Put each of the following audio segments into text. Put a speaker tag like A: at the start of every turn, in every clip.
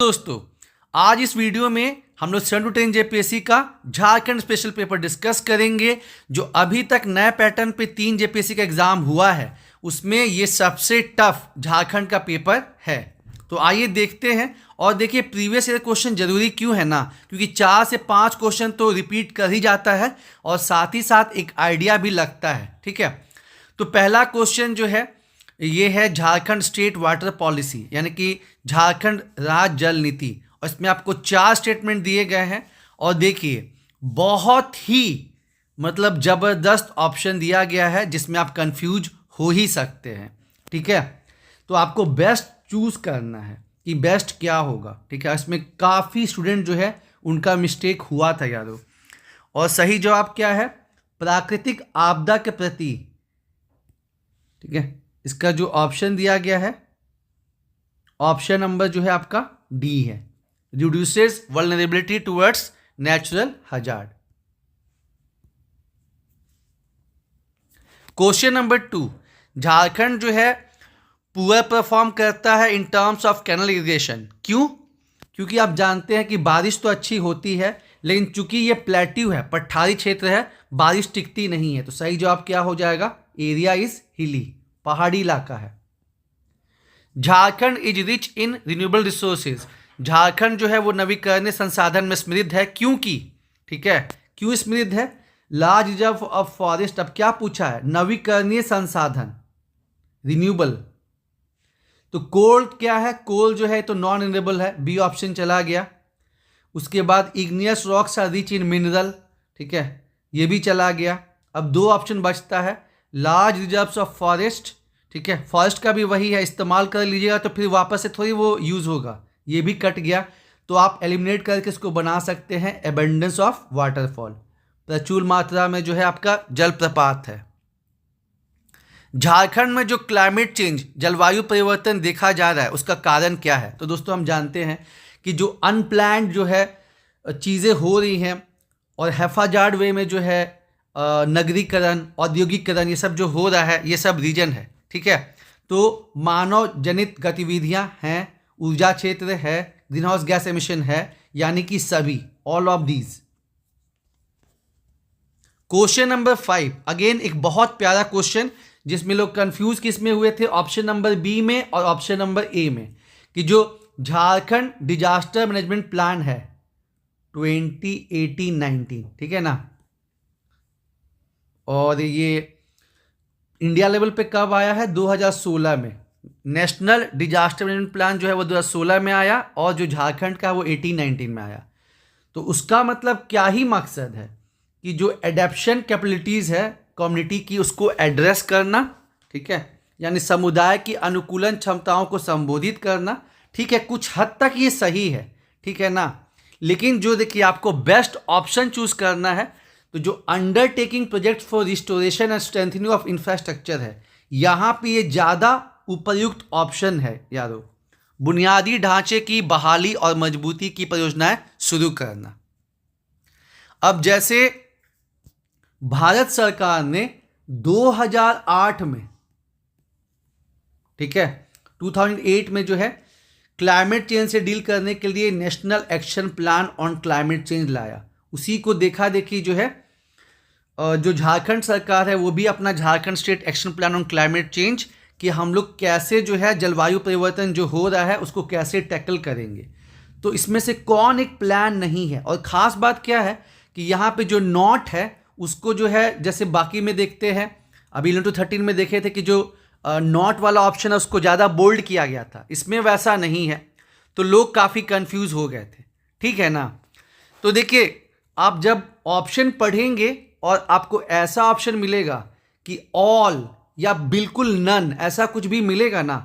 A: दोस्तों, आज इस वीडियो में हम लोग 7 to 10 जेपीएससी का झारखंड स्पेशल पेपर डिस्कस करेंगे। जो अभी तक नए पैटर्न पे 3 जेपीएससी का एग्जाम हुआ है उसमें ये सबसे टफ झारखंड का पेपर है। तो आइए देखते हैं। और देखिए, प्रीवियस ईयर क्वेश्चन जरूरी क्यों है ना, क्योंकि 4 से 5 क्वेश्चन तो रिपीट कर ही जाता है और साथ ही साथ एक आइडिया भी लगता है। ठीक है, तो पहला क्वेश्चन जो है ये है झारखंड स्टेट वाटर पॉलिसी, यानी कि झारखंड राज्य जल नीति। और इसमें आपको 4 स्टेटमेंट दिए गए हैं और देखिए बहुत ही ज़बरदस्त ऑप्शन दिया गया है जिसमें आप कंफ्यूज हो ही सकते हैं। ठीक है, तो आपको बेस्ट चूज करना है कि बेस्ट क्या होगा। ठीक है, इसमें काफ़ी स्टूडेंट जो है उनका मिस्टेक हुआ था यारो। और सही जवाब क्या है? प्राकृतिक आपदा के प्रति। ठीक है, इसका जो ऑप्शन दिया गया है, ऑप्शन नंबर जो है आपका डी है, reduces vulnerability towards natural hazard. Question number 2, Jharkhand जो है पुअर परफॉर्म करता है in terms of canal irrigation. क्यों? क्योंकि आप जानते हैं कि बारिश तो अच्छी होती है, लेकिन चूंकि ये प्लेट्यू है, पठारी क्षेत्र है, बारिश टिकती नहीं है। तो सही जवाब क्या हो जाएगा? एरिया इज हिली, पहाड़ी इलाका है। Jharkhand is rich in renewable resources. Jharkhand जो है वो नवीकरणीय संसाधन में समृद्ध है। क्योंकि, ठीक है, क्यों समृद्ध है? Large reserve of forest. अब क्या पूछा है? नवीकरणीय संसाधन, रिन्यूएबल। तो कोल क्या है? कोल जो है तो नॉन रिन्यूएबल है, बी ऑप्शन चला गया। उसके बाद igneous rocks are rich in mineral. ठीक है, ये भी चला गया। अब 2 ऑप्शन बचता है, लार्ज रिजर्व्स ऑफ फॉरेस्ट। ठीक है, फॉरेस्ट का भी वही है, इस्तेमाल कर लीजिएगा तो फिर वापस से थोड़ी वो यूज़ होगा, ये भी कट गया। तो आप एलिमिनेट करके इसको बना सकते हैं एबंडेंस ऑफ वाटरफॉल, प्रचुर मात्रा में जो है आपका जलप्रपात है। झारखंड में जो क्लाइमेट चेंज, जलवायु परिवर्तन देखा जा रहा है उसका कारण क्या है? तो दोस्तों हम जानते हैं कि जो अनप्लान्ड जो है चीज़ें हो रही हैं और हैफाजार्ड वे में जो है नगरीकरण, औद्योगिकरण, ये सब जो हो रहा है ये सब रीजन है। ठीक है, तो मानव जनित गतिविधियां हैं, ऊर्जा क्षेत्र है, ग्रीन हाउस गैस एमिशन है, यानी कि सभी, all of these. Question number 5 again एक बहुत प्यारा क्वेश्चन जिसमें लोग कंफ्यूज किस में हुए थे, ऑप्शन नंबर बी में और ऑप्शन नंबर ए में, कि जो झारखंड डिजास्टर मैनेजमेंट प्लान है 2018-19, ठीक है ना, और ये इंडिया लेवल पे कब आया है? 2016 में। नेशनल डिजास्टर मैनेजमेंट प्लान जो है वो 2016 में आया और जो झारखंड का है वो 18-19 में आया। तो उसका मतलब क्या ही मकसद है कि जो एडेप्शन कैपेबिलिटीज़ है कम्युनिटी की उसको एड्रेस करना। ठीक है, यानी समुदाय की अनुकूलन क्षमताओं को संबोधित करना। ठीक है, कुछ हद तक ये सही है, ठीक है ना, लेकिन जो देखिए आपको बेस्ट ऑप्शन चूज करना है, तो जो undertaking project for restoration and strengthening of infrastructure है, यहाँ पे ये ज़्यादा उपयुक्त ऑप्शन है यारो। बुनियादी ढांचे की बहाली और मजबूती की परियोजनाएं शुरू करना। अब जैसे भारत सरकार ने 2008 में, ठीक है, 2008 में जो है क्लाइमेट चेंज से डील करने के लिए national action plan on climate change लाया, उसी को देखा देखी जो है जो झारखंड सरकार है वो भी अपना Jharkhand state action plan on climate change कि हम लोग कैसे जो है जलवायु परिवर्तन जो हो रहा है उसको कैसे टैकल करेंगे। तो इसमें से कौन एक प्लान नहीं है? और ख़ास बात क्या है कि यहाँ पे जो नॉट है उसको जो है, जैसे बाकी में देखते हैं, अभी 11-13 में देखे थे कि जो नॉट वाला ऑप्शन है उसको ज़्यादा बोल्ड किया गया था, इसमें वैसा नहीं है, तो लोग काफ़ी कंफ्यूज हो गए थे। ठीक है ना, तो देखिए आप जब ऑप्शन पढ़ेंगे और आपको ऐसा ऑप्शन मिलेगा कि ऑल या बिल्कुल नन, ऐसा कुछ भी मिलेगा ना,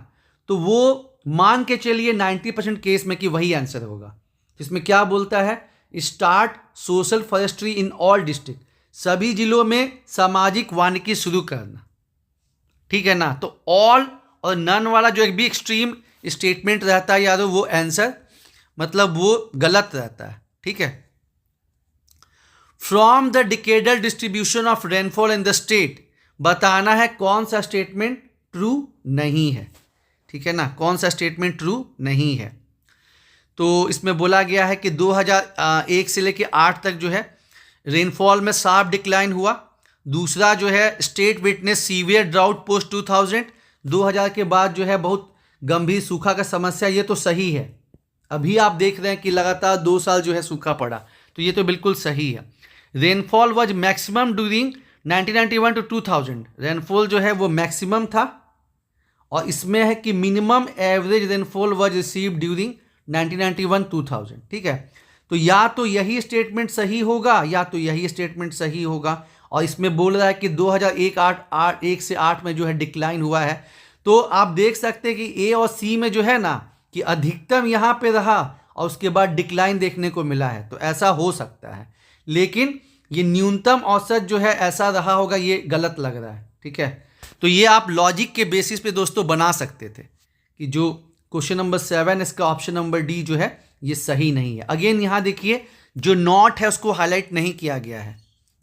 A: तो वो मान के चलिए 90% केस में कि वही आंसर होगा। इसमें क्या बोलता है? Start social forestry in all district, सभी जिलों में सामाजिक वानिकी शुरू करना। ठीक है ना, तो ऑल और नन वाला जो एक भी एक्सट्रीम स्टेटमेंट रहता है यारो, वो आंसर वो गलत रहता है। ठीक है, from the decadal distribution of rainfall in the state, बताना है कौन सा स्टेटमेंट ट्रू नहीं है। ठीक है ना, कौन सा स्टेटमेंट ट्रू नहीं है। तो इसमें बोला गया है कि 2001 से लेके 8 तक जो है रेनफॉल में शार्प डिक्लाइन हुआ। दूसरा जो है state witness severe drought post 2000 के बाद जो है बहुत गंभीर सूखा का समस्या, ये तो सही है। अभी आप देख रहे हैं कि लगातार 2 साल जो है सूखा पड़ा, तो ये तो बिल्कुल सही है। Rainfall was maximum during 1991 to 2000, rainfall जो है वो मैक्सिमम था। और इसमें है कि minimum average rainfall was received during 1991-2000, ठीक है। तो या तो यही स्टेटमेंट सही होगा या तो यही स्टेटमेंट सही होगा। और इसमें बोल रहा है कि 2001 से 8 में जो है डिक्लाइन हुआ है। तो आप देख सकते हैं कि ए और सी में जो है ना कि अधिकतम यहाँ पे रहा और उसके बाद डिक्लाइन देखने को मिला है, तो ऐसा हो सकता है। लेकिन ये न्यूनतम औसत जो है ऐसा रहा होगा, ये गलत लग रहा है, ठीक है। तो ये आप लॉजिक के बेसिस पे दोस्तों बना सकते थे कि जो क्वेश्चन नंबर 7 इसका ऑप्शन नंबर डी जो है ये सही नहीं है। अगेन यहाँ देखिए जो नॉट है उसको हाईलाइट नहीं किया गया है,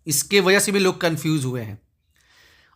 A: इसके वजह से भी लोग कंफ्यूज हुए हैं।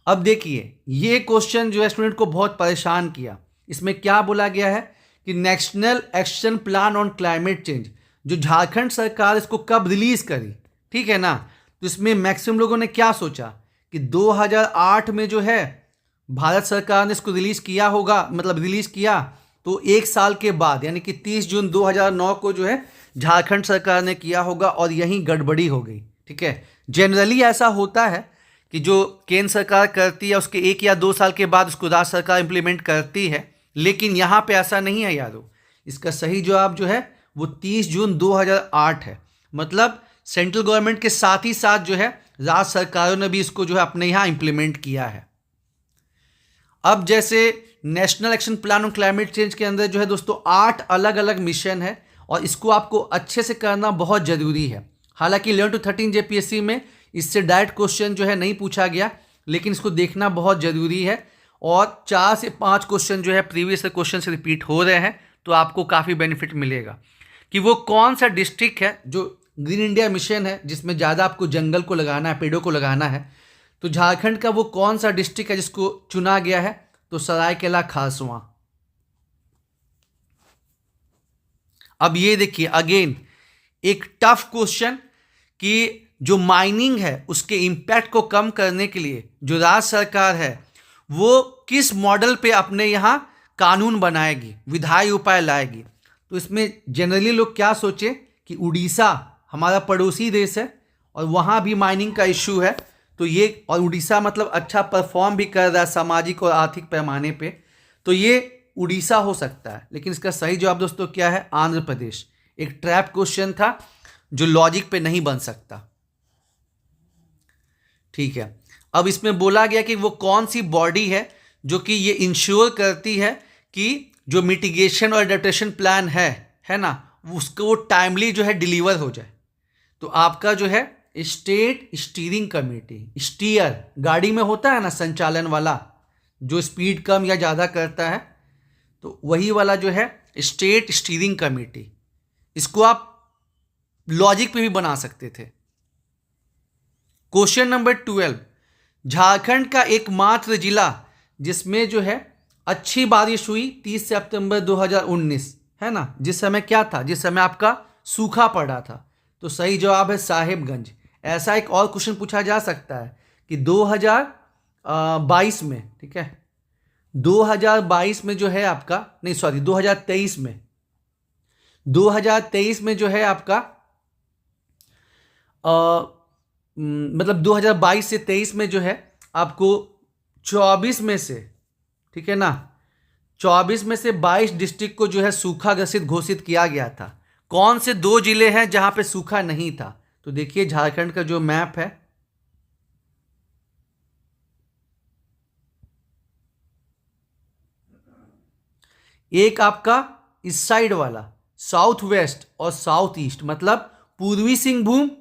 A: अब देखिए ये क्वेश्चन जो है स्टूडेंट को बहुत परेशान किया। इसमें क्या बोला गया है कि national action plan on climate change, जो झारखंड सरकार इसको कब रिलीज करी, ठीक है ना। तो इसमें मैक्सिमम लोगों ने क्या सोचा कि 2008 में जो है भारत सरकार ने इसको रिलीज किया होगा, मतलब रिलीज किया तो 1 साल के बाद यानी कि 30 जून 2009 को जो है झारखंड सरकार ने किया होगा और यहीं गड़बड़ी हो गई, ठीक है। जनरली ऐसा होता है कि जो केंद्र सरकार करती है उसके 1 या 2 साल के बाद उसको राज्य सरकार इंप्लीमेंट करती है, लेकिन यहाँ पे ऐसा नहीं है यारो। इसका सही जवाब जो है वो 30 जून 2008 है। मतलब सेंट्रल गवर्नमेंट के साथ ही साथ जो है राज्य सरकारों ने भी इसको जो है अपने यहाँ इंप्लीमेंट किया है। अब जैसे national action plan on climate change के अंदर जो है दोस्तों 8 अलग अलग मिशन है और इसको आपको अच्छे से करना बहुत ज़रूरी है। हालांकि 11 to 13 जेपीएससी में इससे डायरेक्ट क्वेश्चन जो है नहीं पूछा गया, लेकिन इसको देखना बहुत ज़रूरी है। और 4 से 5 क्वेश्चन जो है प्रीवियस क्वेश्चन से रिपीट हो रहे हैं, तो आपको काफ़ी बेनिफिट मिलेगा कि वो कौन सा डिस्ट्रिक्ट है जो ग्रीन इंडिया मिशन है जिसमें ज़्यादा आपको जंगल को लगाना है, पेड़ों को लगाना है। तो झारखंड का वो कौन सा डिस्ट्रिक्ट है जिसको चुना गया है, तो सरायकेला खारसवां। अब ये देखिए अगेन एक टफ क्वेश्चन कि जो माइनिंग है उसके इम्पैक्ट को कम करने के लिए जो राज्य सरकार है वो किस मॉडल पे अपने यहाँ कानून बनाएगी, विधायी उपाय लाएगी। तो इसमें जनरली लोग क्या सोचे कि उड़ीसा हमारा पड़ोसी देश है और वहाँ भी माइनिंग का इश्यू है, तो ये और उड़ीसा मतलब अच्छा परफॉर्म भी कर रहा है सामाजिक और आर्थिक पैमाने पे, तो ये उड़ीसा हो सकता है। लेकिन इसका सही जवाब दोस्तों क्या है, आंध्र प्रदेश। एक ट्रैप क्वेश्चन था जो लॉजिक पे नहीं बन सकता, ठीक है। अब इसमें बोला गया कि वो कौन सी बॉडी है जो कि ये इंश्योर करती है कि जो मिटिगेशन और एडेप्टेशन प्लान है ना, उसको वो टाइमली जो है डिलीवर हो जाए। तो आपका जो है स्टेट स्टीयरिंग कमेटी, स्टीयर गाड़ी में होता है ना संचालन वाला, जो स्पीड कम या ज़्यादा करता है, तो वही वाला जो है स्टेट स्टीयरिंग कमेटी। इसको आप लॉजिक पे भी बना सकते थे। क्वेश्चन नंबर 12, झारखंड का एकमात्र जिला जिसमें जो है अच्छी बारिश हुई 30 सितंबर 2019 है ना, जिस समय क्या था, जिस समय आपका सूखा पड़ा था, तो सही जवाब है साहिबगंज। ऐसा एक और क्वेश्चन पूछा जा सकता है कि 2022 में, ठीक है, 2022 में जो है आपका, नहीं सॉरी 2023 में जो है आपका मतलब 2022 से 23 में जो है आपको 24 में से, ठीक है ना, 24 में से 22 डिस्ट्रिक्ट को जो है सूखा ग्रसित घोषित किया गया था। कौन से 2 जिले हैं जहां पे सूखा नहीं था, तो देखिए झारखंड का जो मैप है, एक आपका इस साइड वाला साउथ वेस्ट और साउथ ईस्ट, मतलब पूर्वी सिंहभूम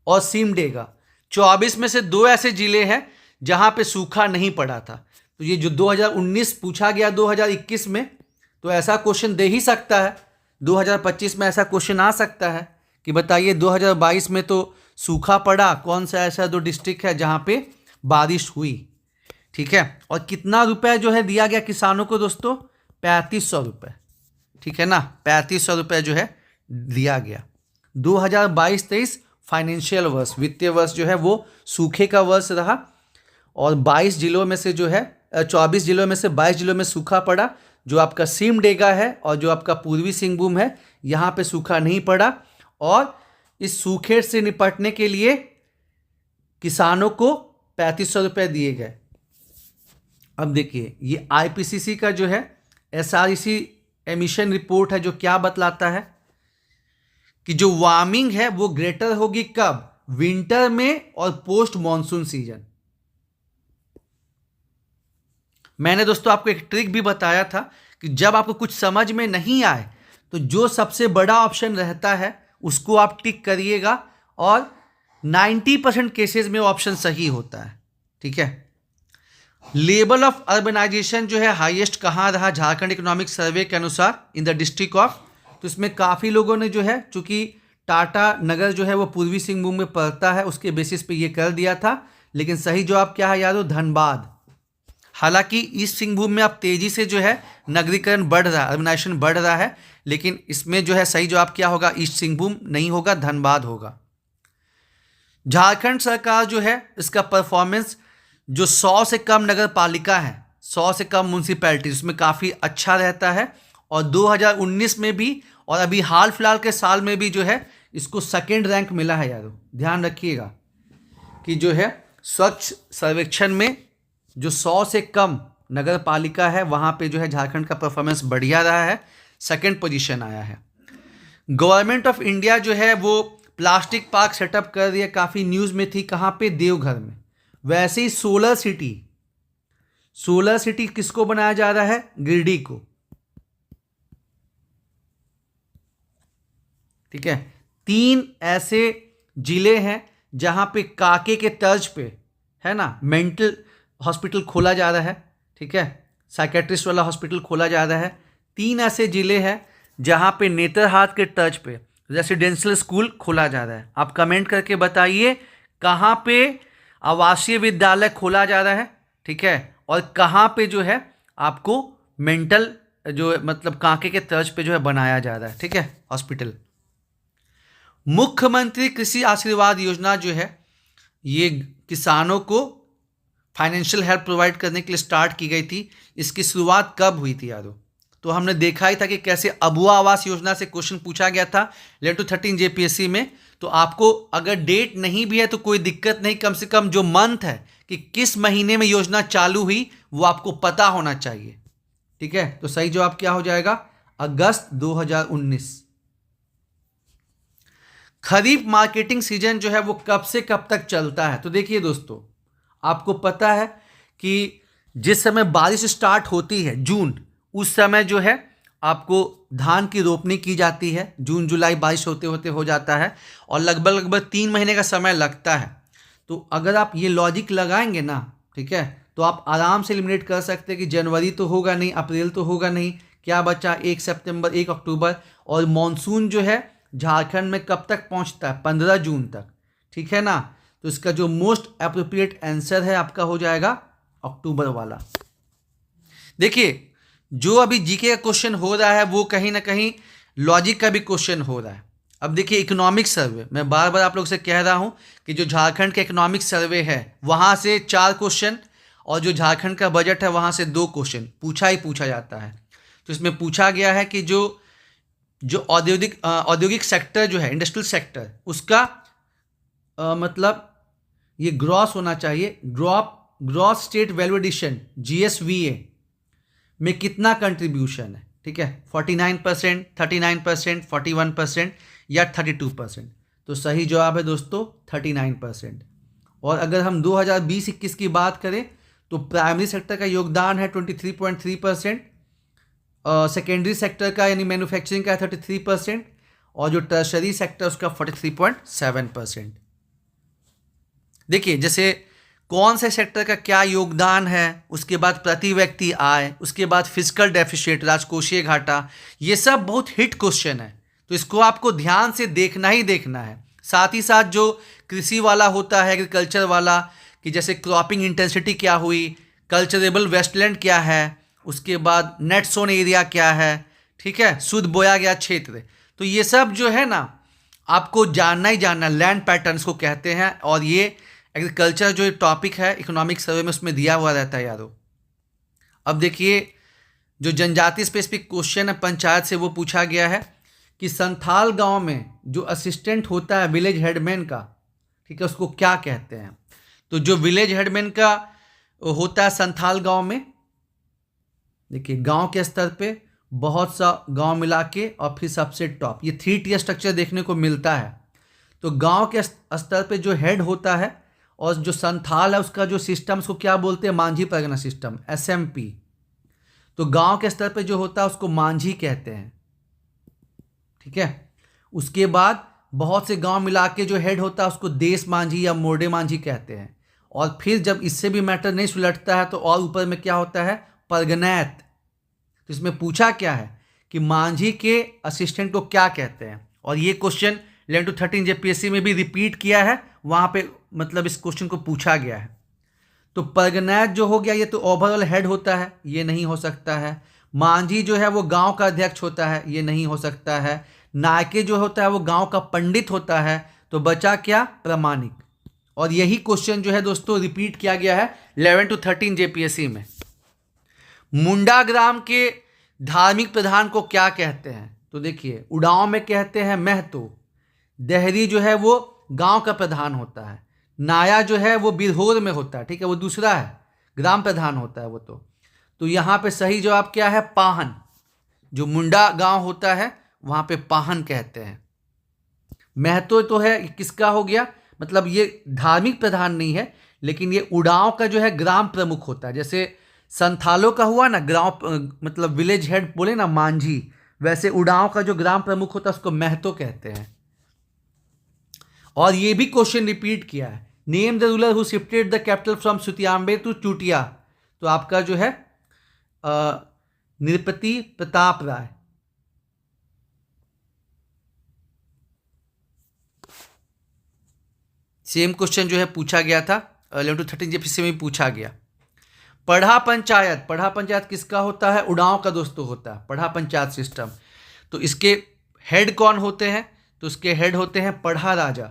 A: और सिमडेगा। 24 में से 2 ऐसे जिले हैं जहां पे सूखा नहीं पड़ा था। तो ये जो 2019 पूछा गया 2021 में, तो ऐसा क्वेश्चन दे ही सकता है। 2025 में ऐसा क्वेश्चन आ सकता है कि बताइए 2022 में तो सूखा पड़ा, कौन सा ऐसा 2 डिस्ट्रिक्ट है जहां पे बारिश हुई, ठीक है। और कितना रुपए जो है दिया गया किसानों को दोस्तों, 3500 रुपये, ठीक है ना, 3500 रुपये जो है दिया गया। 2022-23 फाइनेंशियल वर्ष, वित्तीय वर्ष जो है वो सूखे का वर्ष रहा और 22 जिलों में से जो है 24 जिलों में से 22 जिलों में सूखा पड़ा। जो आपका सिमडेगा है और जो आपका पूर्वी सिंहभूम है, यहाँ पे सूखा नहीं पड़ा और इस सूखे से निपटने के लिए किसानों को 3500 रुपये दिए गए। अब देखिए ये आईपीसीसी का जो है एसआरईसी एमिशन रिपोर्ट है, जो क्या बतलाता है कि जो वार्मिंग है वो ग्रेटर होगी कब, विंटर में और पोस्ट मॉनसून सीजन। मैंने दोस्तों आपको एक ट्रिक भी बताया था कि जब आपको कुछ समझ में नहीं आए तो जो सबसे बड़ा ऑप्शन रहता है उसको आप टिक करिएगा और 90% केसेस में ऑप्शन सही होता है। ठीक है। लेवल ऑफ अर्बनाइजेशन जो है हाईएस्ट कहाँ रहा झारखंड इकोनॉमिक सर्वे के अनुसार, इन द डिस्ट्रिक्ट ऑफ, तो इसमें काफ़ी लोगों ने जो है, चूंकि टाटा नगर जो है वो पूर्वी सिंहभूम में पड़ता है, उसके बेसिस पे ये कर दिया था, लेकिन सही जवाब क्या है यारो, धनबाद। हालांकि ईस्ट सिंहभूम में अब तेजी से जो है नगरीकरण बढ़ रहा है, अर्बनाइजेशन बढ़ रहा है, लेकिन इसमें जो है सही जवाब क्या होगा, ईस्ट सिंहभूम नहीं होगा, धनबाद होगा। झारखंड सरकार जो है इसका परफॉर्मेंस जो 100 से कम नगर पालिका है, 100 से कम म्यूनसिपैलिटी, उसमें काफ़ी अच्छा रहता है और 2019 में भी और अभी हाल फिलहाल के साल में भी जो है इसको सेकेंड रैंक मिला है यारो। ध्यान रखिएगा कि जो है स्वच्छ सर्वेक्षण में जो 100 से कम नगर पालिका है वहाँ पे जो है झारखंड का परफॉर्मेंस बढ़िया रहा है, सेकेंड पोजीशन आया है। गवर्नमेंट ऑफ इंडिया जो है वो प्लास्टिक पार्क सेटअप कर दिया, काफ़ी न्यूज़ में थी, कहाँ पे, देवघर में। वैसे ही सोलर सिटी किसको बनाया जा रहा है, गिरिडीह को। ठीक है। 3 ऐसे जिले हैं जहां पे काके के तर्ज पे है ना मेंटल हॉस्पिटल खोला जा रहा है। ठीक है, साइकेट्रिस्ट वाला हॉस्पिटल खोला जा रहा है। 3 ऐसे जिले हैं जहां पे नेतरहाट के तर्ज पे रेसिडेंशियल स्कूल खोला जा रहा है। आप कमेंट करके बताइए कहाँ पे आवासीय विद्यालय खोला जा रहा है, ठीक है, और कहाँ पे जो है आपको मेंटल जो मतलब कांके के तर्ज पे जो है बनाया जा रहा है, ठीक है, हॉस्पिटल। मुख्यमंत्री कृषि आशीर्वाद योजना जो है ये किसानों को फाइनेंशियल हेल्प प्रोवाइड करने के लिए स्टार्ट की गई थी। इसकी शुरुआत कब हुई थी यारो, तो हमने देखा ही था कि कैसे अबुआ आवास योजना से क्वेश्चन पूछा गया था 11 to 13 जेपीएससी में। तो आपको अगर डेट नहीं भी है तो कोई दिक्कत नहीं, कम से कम जो मंथ है कि किस महीने में योजना चालू हुई वो आपको पता होना चाहिए। ठीक है, तो सही जवाब क्या हो जाएगा, अगस्त 2019। खरीफ मार्केटिंग सीजन जो है वो कब से कब तक चलता है, तो देखिए दोस्तों आपको पता है कि जिस समय बारिश स्टार्ट होती है जून, उस समय जो है आपको धान की रोपनी की जाती है। जून जुलाई बारिश होते होते हो जाता है और लगभग 3 महीने का समय लगता है। तो अगर आप ये लॉजिक लगाएंगे ना, ठीक है, तो आप आराम से एलिमिनेट कर सकते हैं कि जनवरी तो होगा नहीं, अप्रैल तो होगा नहीं, क्या बचा 1 सितंबर 1 अक्टूबर। और मॉनसून जो है झारखंड में कब तक पहुंचता है, 15 जून तक, ठीक है ना। तो इसका जो मोस्ट अप्रोप्रिएट आंसर है आपका हो जाएगा अक्टूबर वाला। देखिए जो अभी जीके का क्वेश्चन हो रहा है वो कहीं ना कहीं लॉजिक का भी क्वेश्चन हो रहा है। अब देखिए इकोनॉमिक सर्वे, मैं बार बार आप लोग से कह रहा हूं कि जो झारखंड का इकोनॉमिक सर्वे है वहां से 4 क्वेश्चन और जो झारखंड का बजट है वहां से 2 क्वेश्चन पूछा जाता है। तो इसमें पूछा गया है कि जो औद्योगिक सेक्टर जो है, इंडस्ट्रियल सेक्टर, उसका मतलब ये ग्रॉस होना चाहिए, gross state value addition GSVA में कितना कंट्रीब्यूशन है। ठीक है, 49%, 39%, 41% या 32%। तो सही जवाब है दोस्तों 39%। और अगर हम 2020-21 की बात करें तो प्राइमरी सेक्टर का योगदान है 23.3%, सेकेंडरी सेक्टर का यानी मैन्युफैक्चरिंग का 33% और जो टर्शरी सेक्टर उसका 43.7%। देखिए जैसे कौन से सेक्टर का क्या योगदान है, उसके बाद प्रति व्यक्ति आय, उसके बाद फिस्कल डेफिसिट, राजकोषीय घाटा, ये सब बहुत हिट क्वेश्चन है। तो इसको आपको ध्यान से देखना ही देखना है। साथ ही साथ जो कृषि वाला होता है, एग्रीकल्चर वाला, कि जैसे क्रॉपिंग इंटेंसिटी क्या हुई, कल्चरेबल वेस्टलैंड क्या है, उसके बाद नेट सोन एरिया क्या है, ठीक है, शुद्ध बोया गया क्षेत्र। तो ये सब जो है ना आपको जानना ही जानना, लैंड पैटर्न्स को कहते हैं, और ये एग्रीकल्चर जो टॉपिक है इकोनॉमिक सर्वे में उसमें दिया हुआ रहता है यारों। अब देखिए जो जनजाति स्पेसिफिक क्वेश्चन है पंचायत से वो पूछा गया है कि संथाल गांव में जो असिस्टेंट होता है विलेज हेडमैन का, ठीक है, उसको क्या कहते हैं। तो जो विलेज हेडमैन का होता है संथाल गांव में, देखिए गांव के स्तर पे बहुत सा गांव मिला के और फिर सबसे टॉप, ये 3 टियर स्ट्रक्चर देखने को मिलता है। तो गांव के स्तर पे जो हेड होता है और जो संथाल है उसका जो सिस्टम, उसको क्या बोलते हैं, मांझी परगना सिस्टम, SMP। तो गांव के स्तर पे जो होता है उसको मांझी कहते हैं, ठीक है। उसके बाद बहुत से गांव मिला के जो हेड होता है उसको देश मांझी या मोर्डे मांझी कहते हैं। और फिर जब इससे भी मैटर नहीं सुलझता है तो और ऊपर में क्या होता है, परगनैत। तो इसमें पूछा क्या है कि मांझी के असिस्टेंट को क्या कहते हैं, और ये क्वेश्चन 11 to 13 JPSC में भी रिपीट किया है, वहाँ पे मतलब इस क्वेश्चन को पूछा गया है। तो परगनैत जो हो गया ये तो ओवरऑल हेड होता है, ये नहीं हो सकता है। मांझी जो है वो गांव का अध्यक्ष होता है, ये नहीं हो सकता है। नायके जो होता है वो गांव का पंडित होता है। तो बचा क्या, प्रामाणिक। और यही क्वेश्चन जो है दोस्तों रिपीट किया गया है 11 to 13 JPSC में। मुंडा ग्राम के धार्मिक प्रधान को क्या कहते हैं। तो देखिए उड़ाव में कहते हैं महतो। देहरी जो है वो गांव का प्रधान होता है। नाया जो है वो बिरहोर में होता है, ठीक है, वो दूसरा है, ग्राम प्रधान होता है वो। तो यहाँ पे सही जवाब क्या है, पाहन। जो मुंडा गांव होता है वहाँ पे पाहन कहते हैं। महतो तो है किसका हो गया, मतलब ये धार्मिक प्रधान नहीं है, लेकिन ये उड़ाव का जो है ग्राम प्रमुख होता है। जैसे संथालों का हुआ ना ग्राम, मतलब विलेज हेड बोले ना मांझी, वैसे उड़ाव का जो ग्राम प्रमुख होता है उसको महतो कहते हैं। और ये भी क्वेश्चन रिपीट किया है, name the ruler who shifted the capital from Sutiambe to Chutia. तो आपका जो है नृपति प्रताप राय। सेम क्वेश्चन जो है पूछा गया था 11 to 13 JPSC में पूछा गया। पढ़ा पंचायत, पढ़ा पंचायत किसका होता है, उड़ाव का दोस्तों होता है पढ़ा पंचायत सिस्टम। तो इसके हेड कौन होते हैं, तो इसके हेड होते हैं पढ़ा राजा,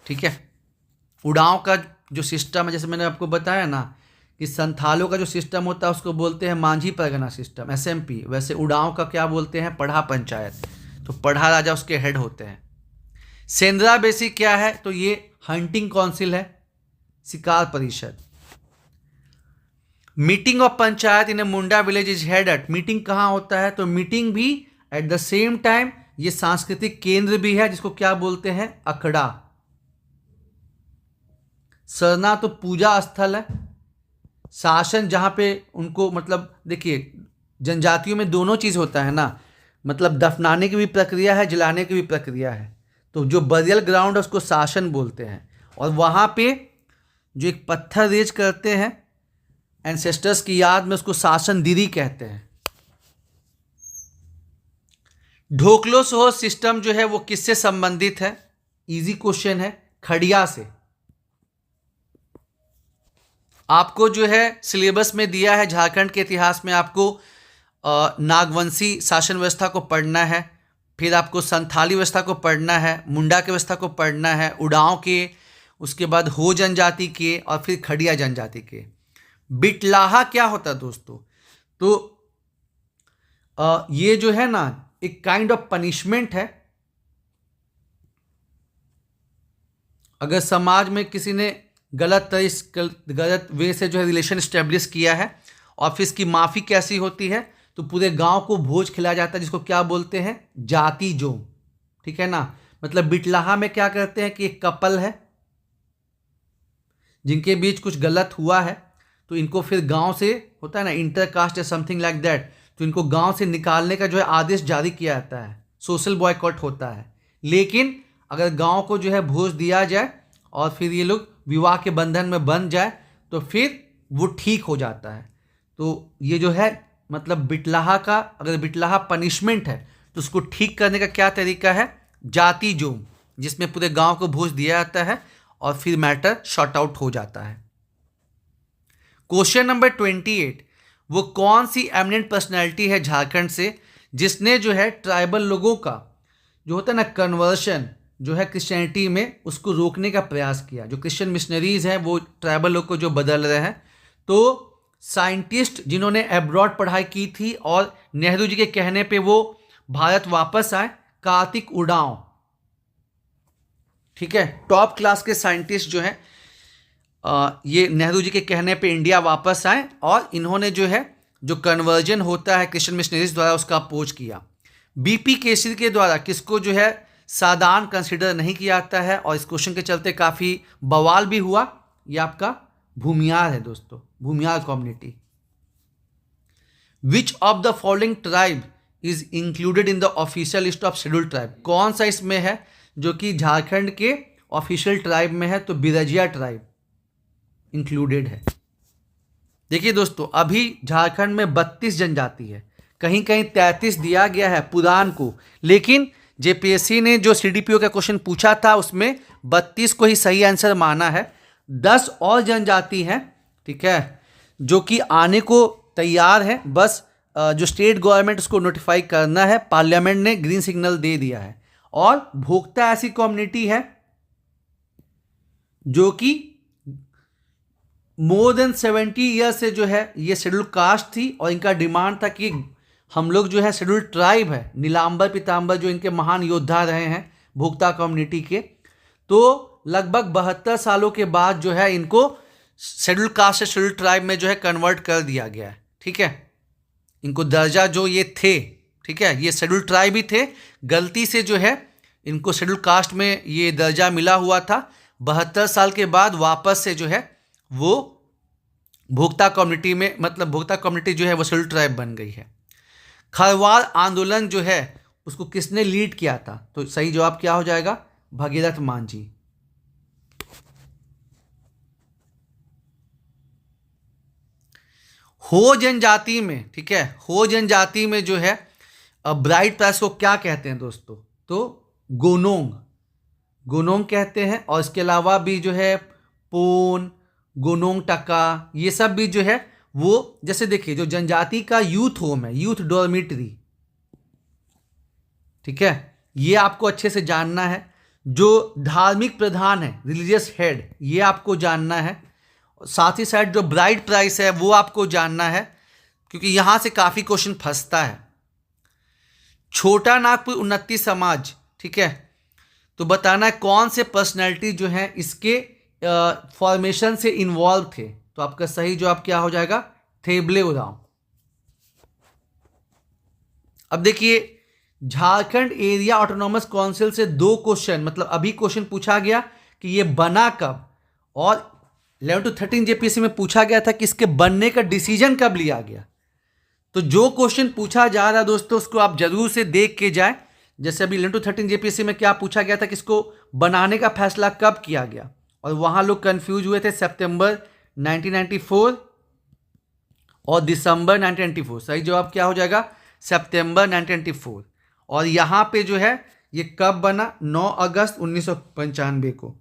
A: ठीक है। उड़ाव का जो सिस्टम है, जैसे मैंने आपको बताया ना कि संथालों का जो सिस्टम होता है उसको बोलते हैं मांझी परगना सिस्टम, SMP। वैसे उड़ाव का क्या बोलते हैं, पढ़ा पंचायत। तो पढ़ा राजा उसके हेड होते हैं। सेंद्रा बेसी क्या है, तो ये हंटिंग काउंसिल है, शिकार परिषद। Meeting of panchayat in A Munda village is head at, meeting कहाँ होता है, तो मीटिंग भी एट द सेम टाइम ये सांस्कृतिक केंद्र भी है, जिसको क्या बोलते हैं, अखड़ा। सरना तो पूजा स्थल है। शासन जहाँ पे उनको, मतलब देखिए जनजातियों में दोनों चीज़ होता है ना, मतलब दफनाने की भी प्रक्रिया है, जलाने की भी प्रक्रिया है। तो जो बरियल ग्राउंड है उसको शासन बोलते हैं। और वहाँ पे जो एक पत्थर रेज करते हैं एंसेस्टर्स की याद में, उसको शासन दिरी कहते हैं। ढोकलो सोहो सिस्टम जो है वो किससे संबंधित है, इजी क्वेश्चन है, खड़िया से। आपको जो है सिलेबस में दिया है झारखंड के इतिहास में, आपको नागवंशी शासन व्यवस्था को पढ़ना है, फिर आपको संथाली व्यवस्था को पढ़ना है, मुंडा की व्यवस्था को पढ़ना है, उड़ाव के, उसके बाद हो जनजाति के, और फिर खड़िया जनजाति के। बिटलाहा क्या होता है दोस्तों, तो ये जो है ना एक काइंड ऑफ पनिशमेंट है। अगर समाज में किसी ने गलत वे से जो है रिलेशन स्टेब्लिश किया है और फिर इसकी माफ़ी कैसी होती है, तो पूरे गांव को भोज खिलाया जाता है, जिसको क्या बोलते हैं, जाति जोम, ठीक है ना। मतलब बिटलाहा में क्या करते हैं कि एक कपल है जिनके बीच कुछ गलत हुआ है, तो इनको फिर गांव से, होता है ना इंटरकास्ट या समथिंग लाइक दैट, तो इनको गांव से निकालने का जो है आदेश जारी किया जाता है, सोशल बॉयकॉट होता है। लेकिन अगर गांव को जो है भोज दिया जाए और फिर ये लोग विवाह के बंधन में बंध जाए तो फिर वो ठीक हो जाता है। तो ये जो है मतलब बिटलाहा का, अगर बिटलाहा पनिशमेंट है तो उसको ठीक करने का क्या तरीका है, जाति जोम, जिसमें पूरे गांव को भोज दिया जाता है और फिर मैटर शॉर्ट आउट हो जाता है। क्वेश्चन नंबर 28, वो कौन सी एमिनेंट पर्सनैलिटी है झारखंड से जिसने जो है ट्राइबल लोगों का जो होता है ना कन्वर्शन जो है क्रिश्चियनिटी में उसको रोकने का प्रयास किया। जो क्रिश्चियन मिशनरीज हैं वो ट्राइबल लोग को जो बदल रहे हैं, तो साइंटिस्ट जिन्होंने एब्रॉड पढ़ाई की थी और नेहरू जी के कहने पे वो भारत वापस आए, कार्तिक उरांव, ठीक है, टॉप क्लास के साइंटिस्ट जो हैं, ये नेहरू जी के कहने पे इंडिया वापस आए और इन्होंने जो है जो कन्वर्जन होता है क्रिश्चियन मिशनरीज द्वारा उसका अपोज किया। बीपी केसरी के द्वारा किसको जो है साधारण कंसिडर नहीं किया जाता है और इस क्वेश्चन के चलते काफ़ी बवाल भी हुआ। ये आपका भूमियार है दोस्तों, Bhumiyar community. Which of the following tribe is included in the official list of scheduled tribe? कौन सा इसमें है जो कि झारखंड के ऑफिशियल ट्राइब में है? तो बिरजिया ट्राइब इंक्लूडेड है। देखिए दोस्तों, अभी झारखंड में 32 जनजाति है, कहीं कहीं 33 दिया गया है पुराण को, लेकिन जेपीएससी ने जो सीडीपीओ का क्वेश्चन पूछा था उसमें 32 को ही सही आंसर माना है। 10 और जनजाति हैं, ठीक है, जो कि आने को तैयार है, बस जो स्टेट गवर्नमेंट उसको नोटिफाई करना है, पार्लियामेंट ने ग्रीन सिग्नल दे दिया है। और भोक्ता ऐसी कम्युनिटी है जो कि मोर देन 70 ईयर्स से जो है ये शेड्यूल कास्ट थी और इनका डिमांड था कि हम लोग जो है शेड्यूल ट्राइब है, नीलांबर पीतांबर जो इनके महान योद्धा रहे हैं भोक्ता कम्युनिटी के, तो लगभग 72 सालों के बाद जो है इनको शेड्यूल कास्ट से शेड्यूल ट्राइब में जो है कन्वर्ट कर दिया गया है, ठीक है। इनको दर्जा जो ये थे, ठीक है, ये शेड्यूल ट्राइब ही थे, गलती से जो है इनको शेड्यूल कास्ट में ये दर्जा मिला हुआ था। 72 साल के बाद वापस से जो है वो भोक्ता कम्युनिटी में, मतलब भोक्ता कम्युनिटी जो है वो शेड्यूल ट्राइब बन गई है। खरवार आंदोलन जो है उसको किसने लीड किया था? तो सही जवाब क्या हो जाएगा? भगीरथ मांझी। हो जनजाति में, ठीक है, हो जनजाति में जो है ब्राइड प्राइस को क्या कहते हैं दोस्तों? तो गोनोंग, गोनोंग कहते हैं। और इसके अलावा भी जो है पोन, गोनोंग टका, ये सब भी जो है वो, जैसे देखिए जो जनजाति का यूथ होम है, यूथ डॉर्मिटरी, ठीक है, ये आपको अच्छे से जानना है। जो धार्मिक प्रधान है, रिलीजियस हेड, ये आपको जानना है। साथ ही साथ जो ब्राइड प्राइस है वो आपको जानना है, क्योंकि यहां से काफ़ी क्वेश्चन फंसता है। छोटा नागपुर उन्नति समाज, ठीक है, तो बताना है कौन से पर्सनैलिटी जो है इसके फॉर्मेशन से इन्वॉल्व थे? तो आपका सही जवाब क्या हो जाएगा? थेबले उरांव। अब देखिए, झारखंड एरिया ऑटोनॉमस काउंसिल से 2 क्वेश्चन, मतलब अभी क्वेश्चन पूछा गया कि ये बना कब, और 11 to 13 जेपीएससी में पूछा गया था कि इसके बनने का डिसीजन कब लिया गया। तो जो क्वेश्चन पूछा जा रहा है दोस्तों उसको आप जरूर से देख के जाएं। जैसे अभी 11 to 13 जेपीएससी में क्या पूछा गया था कि इसको बनाने का फैसला कब किया गया, और वहाँ लोग कंफ्यूज हुए थे सितंबर 1994 और दिसंबर 1994। सही जवाब क्या हो जाएगा? सितंबर 1994। और यहाँ पे जो है ये कब बना? 9 अगस्त 1995 को।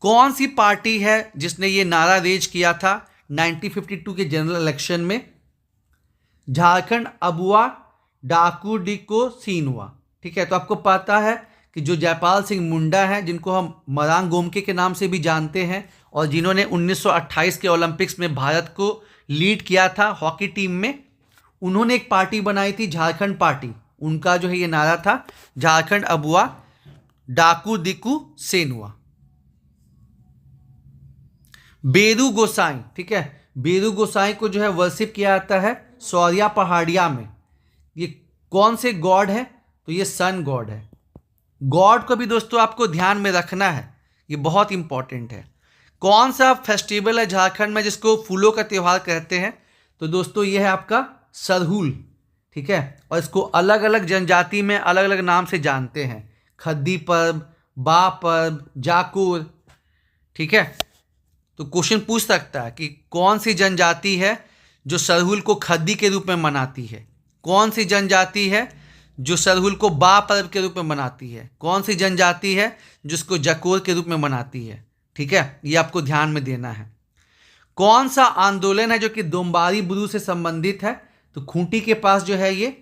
A: कौन सी पार्टी है जिसने ये नारा रेज किया था 1952 के जनरल इलेक्शन में? झारखंड अबुआ डाकू डिको सीनवा, ठीक है। तो आपको पता है कि जो जयपाल सिंह मुंडा हैं, जिनको हम मरांग गोमके के नाम से भी जानते हैं और जिन्होंने 1928 के ओलंपिक्स में भारत को लीड किया था हॉकी टीम में, उन्होंने एक पार्टी बनाई थी झारखंड पार्टी। उनका जो है ये नारा था झारखंड अबुआ डाकू दिकू सेनुआ। बेरू गोसाई, ठीक है, बेरू गोसाई को जो है वर्शिप किया जाता है सौरिया पहाड़िया में। ये कौन से गॉड है? तो ये सन गॉड है। गॉड को भी दोस्तों आपको ध्यान में रखना है, ये बहुत इंपॉर्टेंट है। कौन सा फेस्टिवल है झारखंड में जिसको फूलों का त्यौहार कहते हैं? तो दोस्तों ये है आपका सरहुल, ठीक है, और इसको अलग अलग जनजाति में अलग अलग नाम से जानते हैं। खद्दी पर्व, बा पर्व, जाकुर, ठीक है। तो क्वेश्चन पूछ सकता है कि कौन सी जनजाति है जो सरहुल को खद्दी के रूप में मनाती है? कौन सी जनजाति है जो सरहुल को बा पर्व के रूप में मनाती है? कौन सी जनजाति है जिसको जकोर के रूप में मनाती है? ठीक है, ये आपको ध्यान में देना है। कौन सा आंदोलन है जो कि दोम्बारी बुरु से संबंधित है? तो खूंटी के पास जो है ये,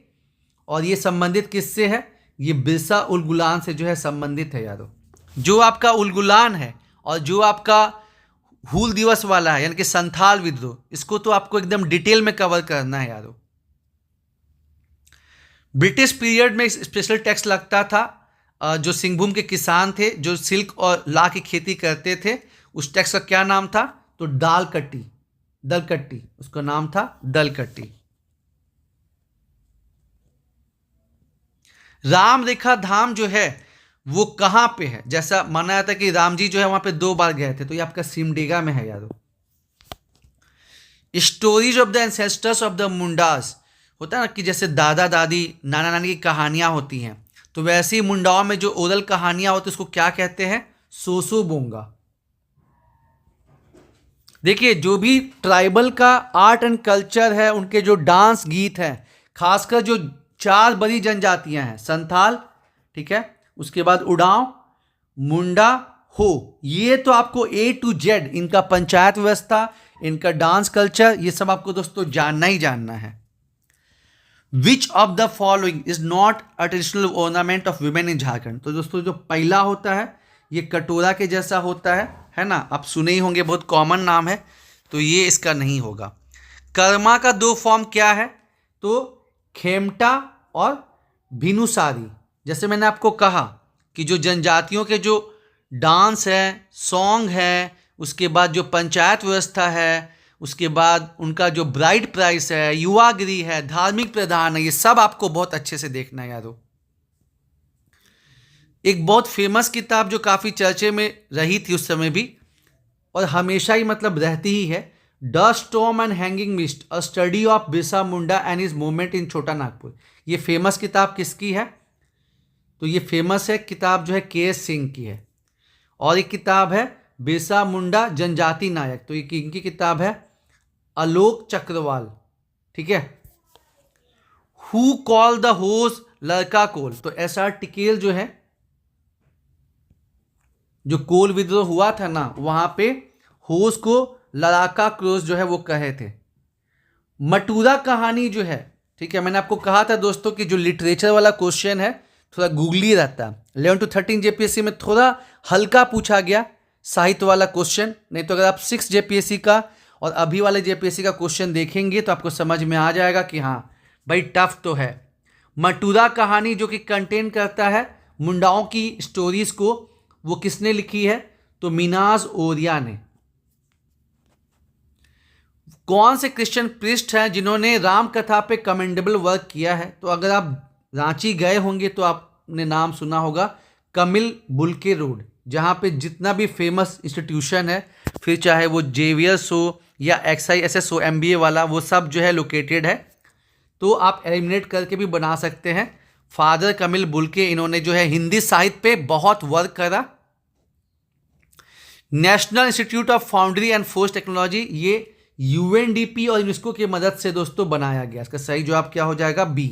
A: और ये संबंधित किससे है? ये बिरसा उल गुलान से जो है संबंधित है यारों। जो आपका उल गुलान है और जो आपका हूल दिवस वाला है यानी कि संथाल विद्रोह, इसको तो आपको एकदम डिटेल में कवर करना है यारों। ब्रिटिश पीरियड में स्पेशल टैक्स लगता था, जो सिंहभूम के किसान थे जो सिल्क और ला की खेती करते थे, उस टैक्स का क्या नाम था? तो दलकट्टी, उसका नाम था दलकट्टी। राम रेखा धाम जो है वो कहां पे है? जैसा माना जाता है कि राम जी जो है वहां पे 2 बार गए थे, तो ये आपका सिमडेगा में है यारों। Stories of the ancestors of the Mundas, होता है ना कि जैसे दादा दादी नाना नानी की कहानियां होती हैं, तो वैसे ही मुंडाओं में जो ओरल कहानियां होती है उसको क्या कहते हैं? सोसो बोंगा। देखिए, जो भी ट्राइबल का आर्ट एंड कल्चर है, उनके जो डांस गीत हैं, खासकर जो 4 बड़ी जनजातियां हैं, संथाल, ठीक है, उसके बाद उड़ांव, मुंडा, हो, ये तो आपको A to Z इनका पंचायत व्यवस्था, इनका डांस कल्चर, ये सब आपको दोस्तों जानना ही जानना है। विच of the following is not a traditional ornament of women in Jharkhand? तो दोस्तों जो पहला होता है ये कटोरा के जैसा होता है ना, आप सुने ही होंगे, बहुत कॉमन नाम है, तो ये इसका नहीं होगा। कर्मा का 2 फॉर्म क्या है? तो खेमटा और भिनुसारी। जैसे मैंने आपको कहा कि जो जनजातियों के जो डांस है, सॉन्ग है, उसके बाद जो पंचायत व्यवस्था है, उसके बाद उनका जो ब्राइड प्राइस है, युवागिरी है, धार्मिक प्रधान है, ये सब आपको बहुत अच्छे से देखना है यारों। एक बहुत फेमस किताब जो काफ़ी चर्चे में रही थी उस समय भी, और हमेशा ही मतलब रहती ही है, the storm and hanging mist, a study of Birsa Munda and his movement in छोटा नागपुर। ये फेमस किताब किसकी है? तो ये फेमस है किताब जो है KS सिंह की है, और एक किताब है बिरसा मुंडा जनजाति नायक, तो ये इनकी किताब है आलोक चक्रवाल, ठीक है। हु कॉल द होस लड़का कोल? तो SR टिकेल जो है, जो कोल विद्रोह हुआ था ना, वहां पे होस को लड़ाका क्रोस जो है वो कहे थे। मटूरा कहानी जो है, ठीक है, मैंने आपको कहा था दोस्तों कि जो लिटरेचर वाला क्वेश्चन है थोड़ा गूगली रहता है। 11 to 13 JPSC में थोड़ा हल्का पूछा गया साहित्य वाला क्वेश्चन, नहीं तो अगर आप 6 JPSC का और अभी वाले JPSC का क्वेश्चन देखेंगे तो आपको समझ में आ जाएगा कि हाँ भाई टफ तो है। मटूरा कहानी जो कि कंटेन करता है मुंडाओं की स्टोरीज को, वो किसने लिखी है? तो मिनाज ओरिया ने। कौन से क्रिश्चियन प्रीस्ट हैं जिन्होंने राम कथा पे कमेंडेबल वर्क किया है? तो अगर आप रांची गए होंगे तो आपने नाम सुना होगा कमिल बुल्के रोड, जहाँ पे जितना भी फेमस इंस्टीट्यूशन है, फिर चाहे वो जेवियर्स हो या XISS हो MBA वाला, वो सब जो है लोकेटेड है। तो आप एलिमिनेट करके भी बना सकते हैं। फादर कमिल बुल्के, इन्होंने जो है हिंदी साहित्य पे बहुत वर्क करा। National institute of foundry and force technology, ये UNDP और यूनेस्को की मदद से दोस्तों बनाया गया। इसका सही जवाब क्या हो जाएगा? B।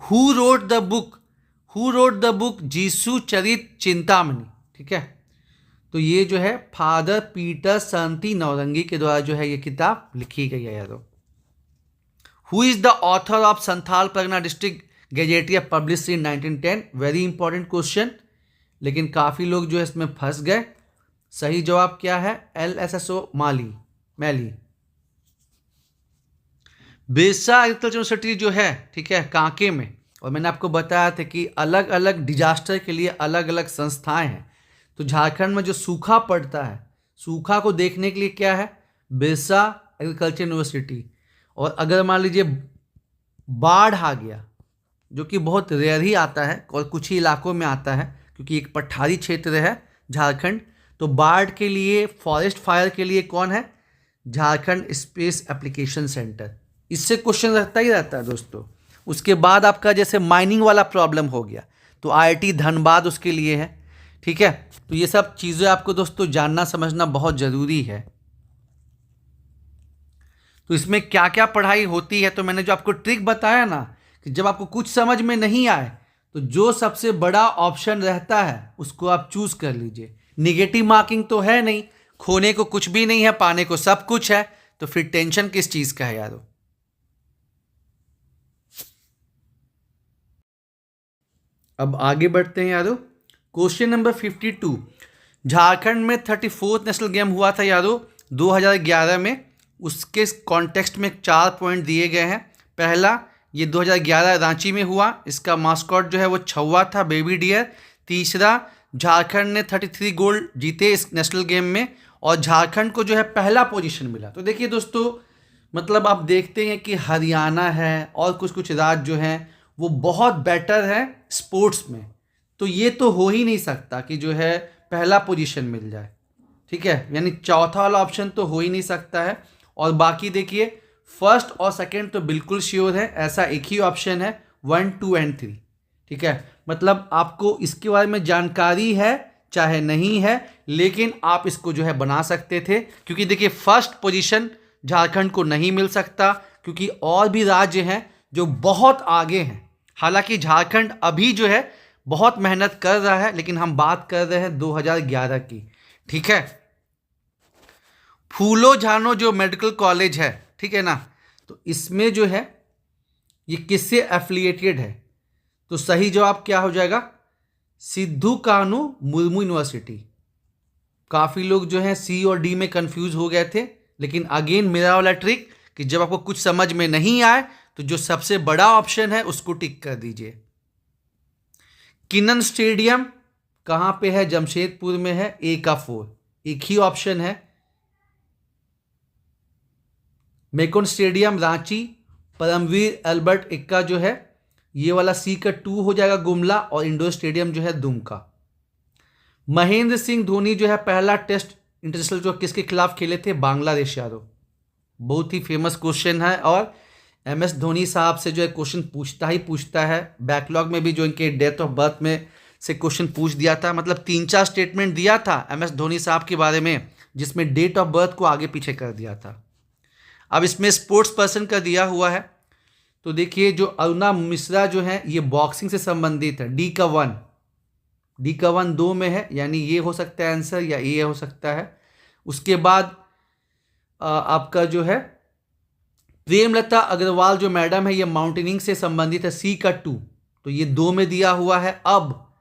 A: Who wrote the book Jisu Charit Chintamani, ठीक है, तो ये जो है फादर पीटर संती नौरंगी के द्वारा जो है ये किताब लिखी गई है यारों। Who is the author of Santhal Pargana district gazetteer publish in 1910? Very important question, लेकिन काफ़ी लोग जो है इसमें फंस गए। सही जवाब क्या है? LSSO मैली। बिरसा एग्रीकल्चर यूनिवर्सिटी जो है, ठीक है, कांके में, और मैंने आपको बताया था कि अलग अलग डिजास्टर के लिए अलग अलग संस्थाएं हैं। तो झारखंड में जो सूखा पड़ता है, सूखा को देखने के लिए क्या है? Birsa agriculture university. और अगर मान लीजिए बाढ़ आ गया, जो कि बहुत रेयर ही आता है और कुछ ही इलाकों में आता है क्योंकि एक पठारी क्षेत्र है झारखंड, तो बाढ़ के लिए, फॉरेस्ट फायर के लिए कौन है? Jharkhand space application centre. इससे क्वेश्चन रहता ही रहता है दोस्तों। उसके बाद आपका जैसे माइनिंग वाला प्रॉब्लम हो गया तो IIT धनबाद उसके लिए है, ठीक है। तो ये सब चीज़ें आपको दोस्तों जानना समझना बहुत ज़रूरी है। तो इसमें क्या क्या पढ़ाई होती है, तो मैंने जो आपको ट्रिक बताया ना कि जब आपको कुछ समझ में नहीं आए तो जो सबसे बड़ा ऑप्शन रहता है उसको आप चूज कर लीजिए। निगेटिव मार्किंग तो है नहीं, खोने को कुछ भी नहीं है, पाने को सब कुछ है, तो फिर टेंशन किस चीज का है यारो। अब आगे बढ़ते हैं यारो। क्वेश्चन नंबर 52, झारखंड में 34th नेशनल गेम हुआ था यारो 2011 में। उसके कॉन्टेक्स्ट में 4 पॉइंट दिए गए हैं। पहला, ये 2011 रांची में हुआ, इसका मास्कॉट जो है वो छौवा था, बेबी डियर। तीसरा, झारखंड ने 33 गोल्ड जीते इस नेशनल गेम में, और झारखंड को जो है पहला पोजीशन मिला। तो देखिए दोस्तों, मतलब आप देखते हैं कि हरियाणा है और कुछ कुछ राज्य जो हैं वो बहुत बेटर है स्पोर्ट्स में, तो ये तो हो ही नहीं सकता कि जो है पहला पोजीशन मिल जाए, ठीक है, यानी चौथा वाला ऑप्शन तो हो ही नहीं सकता है। और बाकी देखिए, फर्स्ट और सेकंड तो बिल्कुल श्योर है, ऐसा एक ही ऑप्शन है, 1, 2 एंड 3, ठीक है। मतलब आपको इसके बारे में जानकारी है चाहे नहीं है, लेकिन आप इसको जो है बना सकते थे, क्योंकि देखिए फर्स्ट पोजीशन झारखंड को नहीं मिल सकता, क्योंकि और भी राज्य हैं जो बहुत आगे हैं। हालांकि झारखंड अभी जो है बहुत मेहनत कर रहा है, लेकिन हम बात कर रहे हैं 2011 की, ठीक है। फूलो झानो जो मेडिकल कॉलेज है, ठीक है ना, तो इसमें जो है ये किससे एफिलिएटेड है? तो सही जवाब क्या हो जाएगा? सिद्धू कान्हू मुर्मू यूनिवर्सिटी। काफ़ी लोग जो हैं सी और डी में कंफ्यूज हो गए थे, लेकिन अगेन मेरा वाला ट्रिक कि जब आपको कुछ समझ में नहीं आए तो जो सबसे बड़ा ऑप्शन है उसको टिक कर दीजिए। किनन स्टेडियम कहाँ पे है? जमशेदपुर में है, ए का 4, एक ही ऑप्शन है। मेकोन स्टेडियम रांची, परमवीर अल्बर्ट एक्का जो है ये वाला सी का 2 हो जाएगा, गुमला, और इंडोर स्टेडियम जो है दुमका। महेंद्र सिंह धोनी जो है पहला टेस्ट इंटरनेशनल जो किसके खिलाफ खेले थे? बांग्लादेश यारो। बहुत ही फेमस क्वेश्चन है, और MS धोनी साहब से जो है क्वेश्चन पूछता है। बैकलॉग में भी जो इनके डेट ऑफ बर्थ में से क्वेश्चन पूछ दिया था, मतलब 3-4 स्टेटमेंट दिया था MS धोनी साहब के बारे में, जिसमें डेट ऑफ बर्थ को आगे पीछे कर दिया था। अब इसमें स्पोर्ट्स पर्सन का दिया हुआ है, तो देखिए जो अरुणा मिश्रा जो है ये बॉक्सिंग से संबंधित है। डी का 1 2 में है, यानी ये हो सकता है आंसर, या ये हो सकता है। उसके बाद आपका जो है प्रेमलता अग्रवाल जो मैडम है ये माउंटेनिंग से संबंधित है, सी का 2, तो ये 2 में दिया हुआ है। अब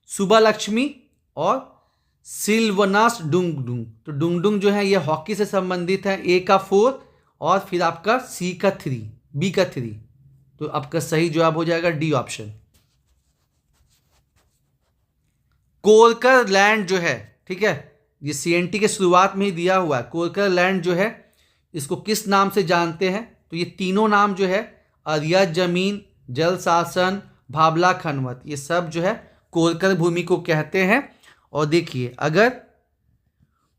A: सुबह लक्ष्मी और सिल्वनास डुंगडुंग, तो डुंगडुंग जो है ये हॉकी से संबंधित है, ए का 4, और फिर आपका सी का 3, बी का 3, तो आपका सही जवाब हो जाएगा डी ऑप्शन। कोरकर लैंड जो है, ठीक है, ये CNT के शुरुआत में ही दिया हुआ है। कोरकर लैंड जो है इसको किस नाम से जानते हैं? तो ये तीनों नाम जो है, अरियत जमीन, जल शासन, भाबला खनवत, ये सब जो है कोरकर भूमि को कहते हैं। और देखिए अगर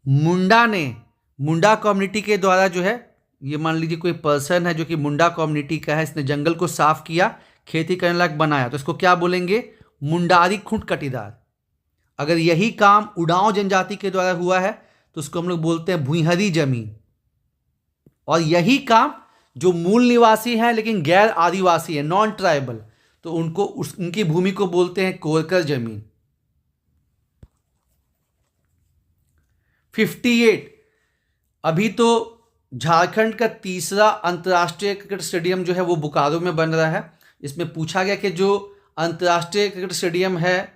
A: मुंडा कम्युनिटी के द्वारा जो है, ये मान लीजिए कोई पर्सन है जो कि मुंडा कम्युनिटी का है, इसने जंगल को साफ किया, खेती करने लायक बनाया, तो इसको क्या बोलेंगे? मुंडारी खूंट कटीदार। अगर यही काम उड़ांव जनजाति के द्वारा हुआ है तो उसको हम लोग बोलते हैं भुइंहरी जमीन। और यही काम जो मूल निवासी हैं लेकिन गैर आदिवासी है, नॉन ट्राइबल, तो उनकी भूमि को बोलते हैं कोरकर जमीन। 58, अभी तो झारखंड का तीसरा अंतर्राष्ट्रीय क्रिकेट स्टेडियम जो है वो बोकारो में बन रहा है। इसमें पूछा गया कि जो अंतर्राष्ट्रीय क्रिकेट स्टेडियम है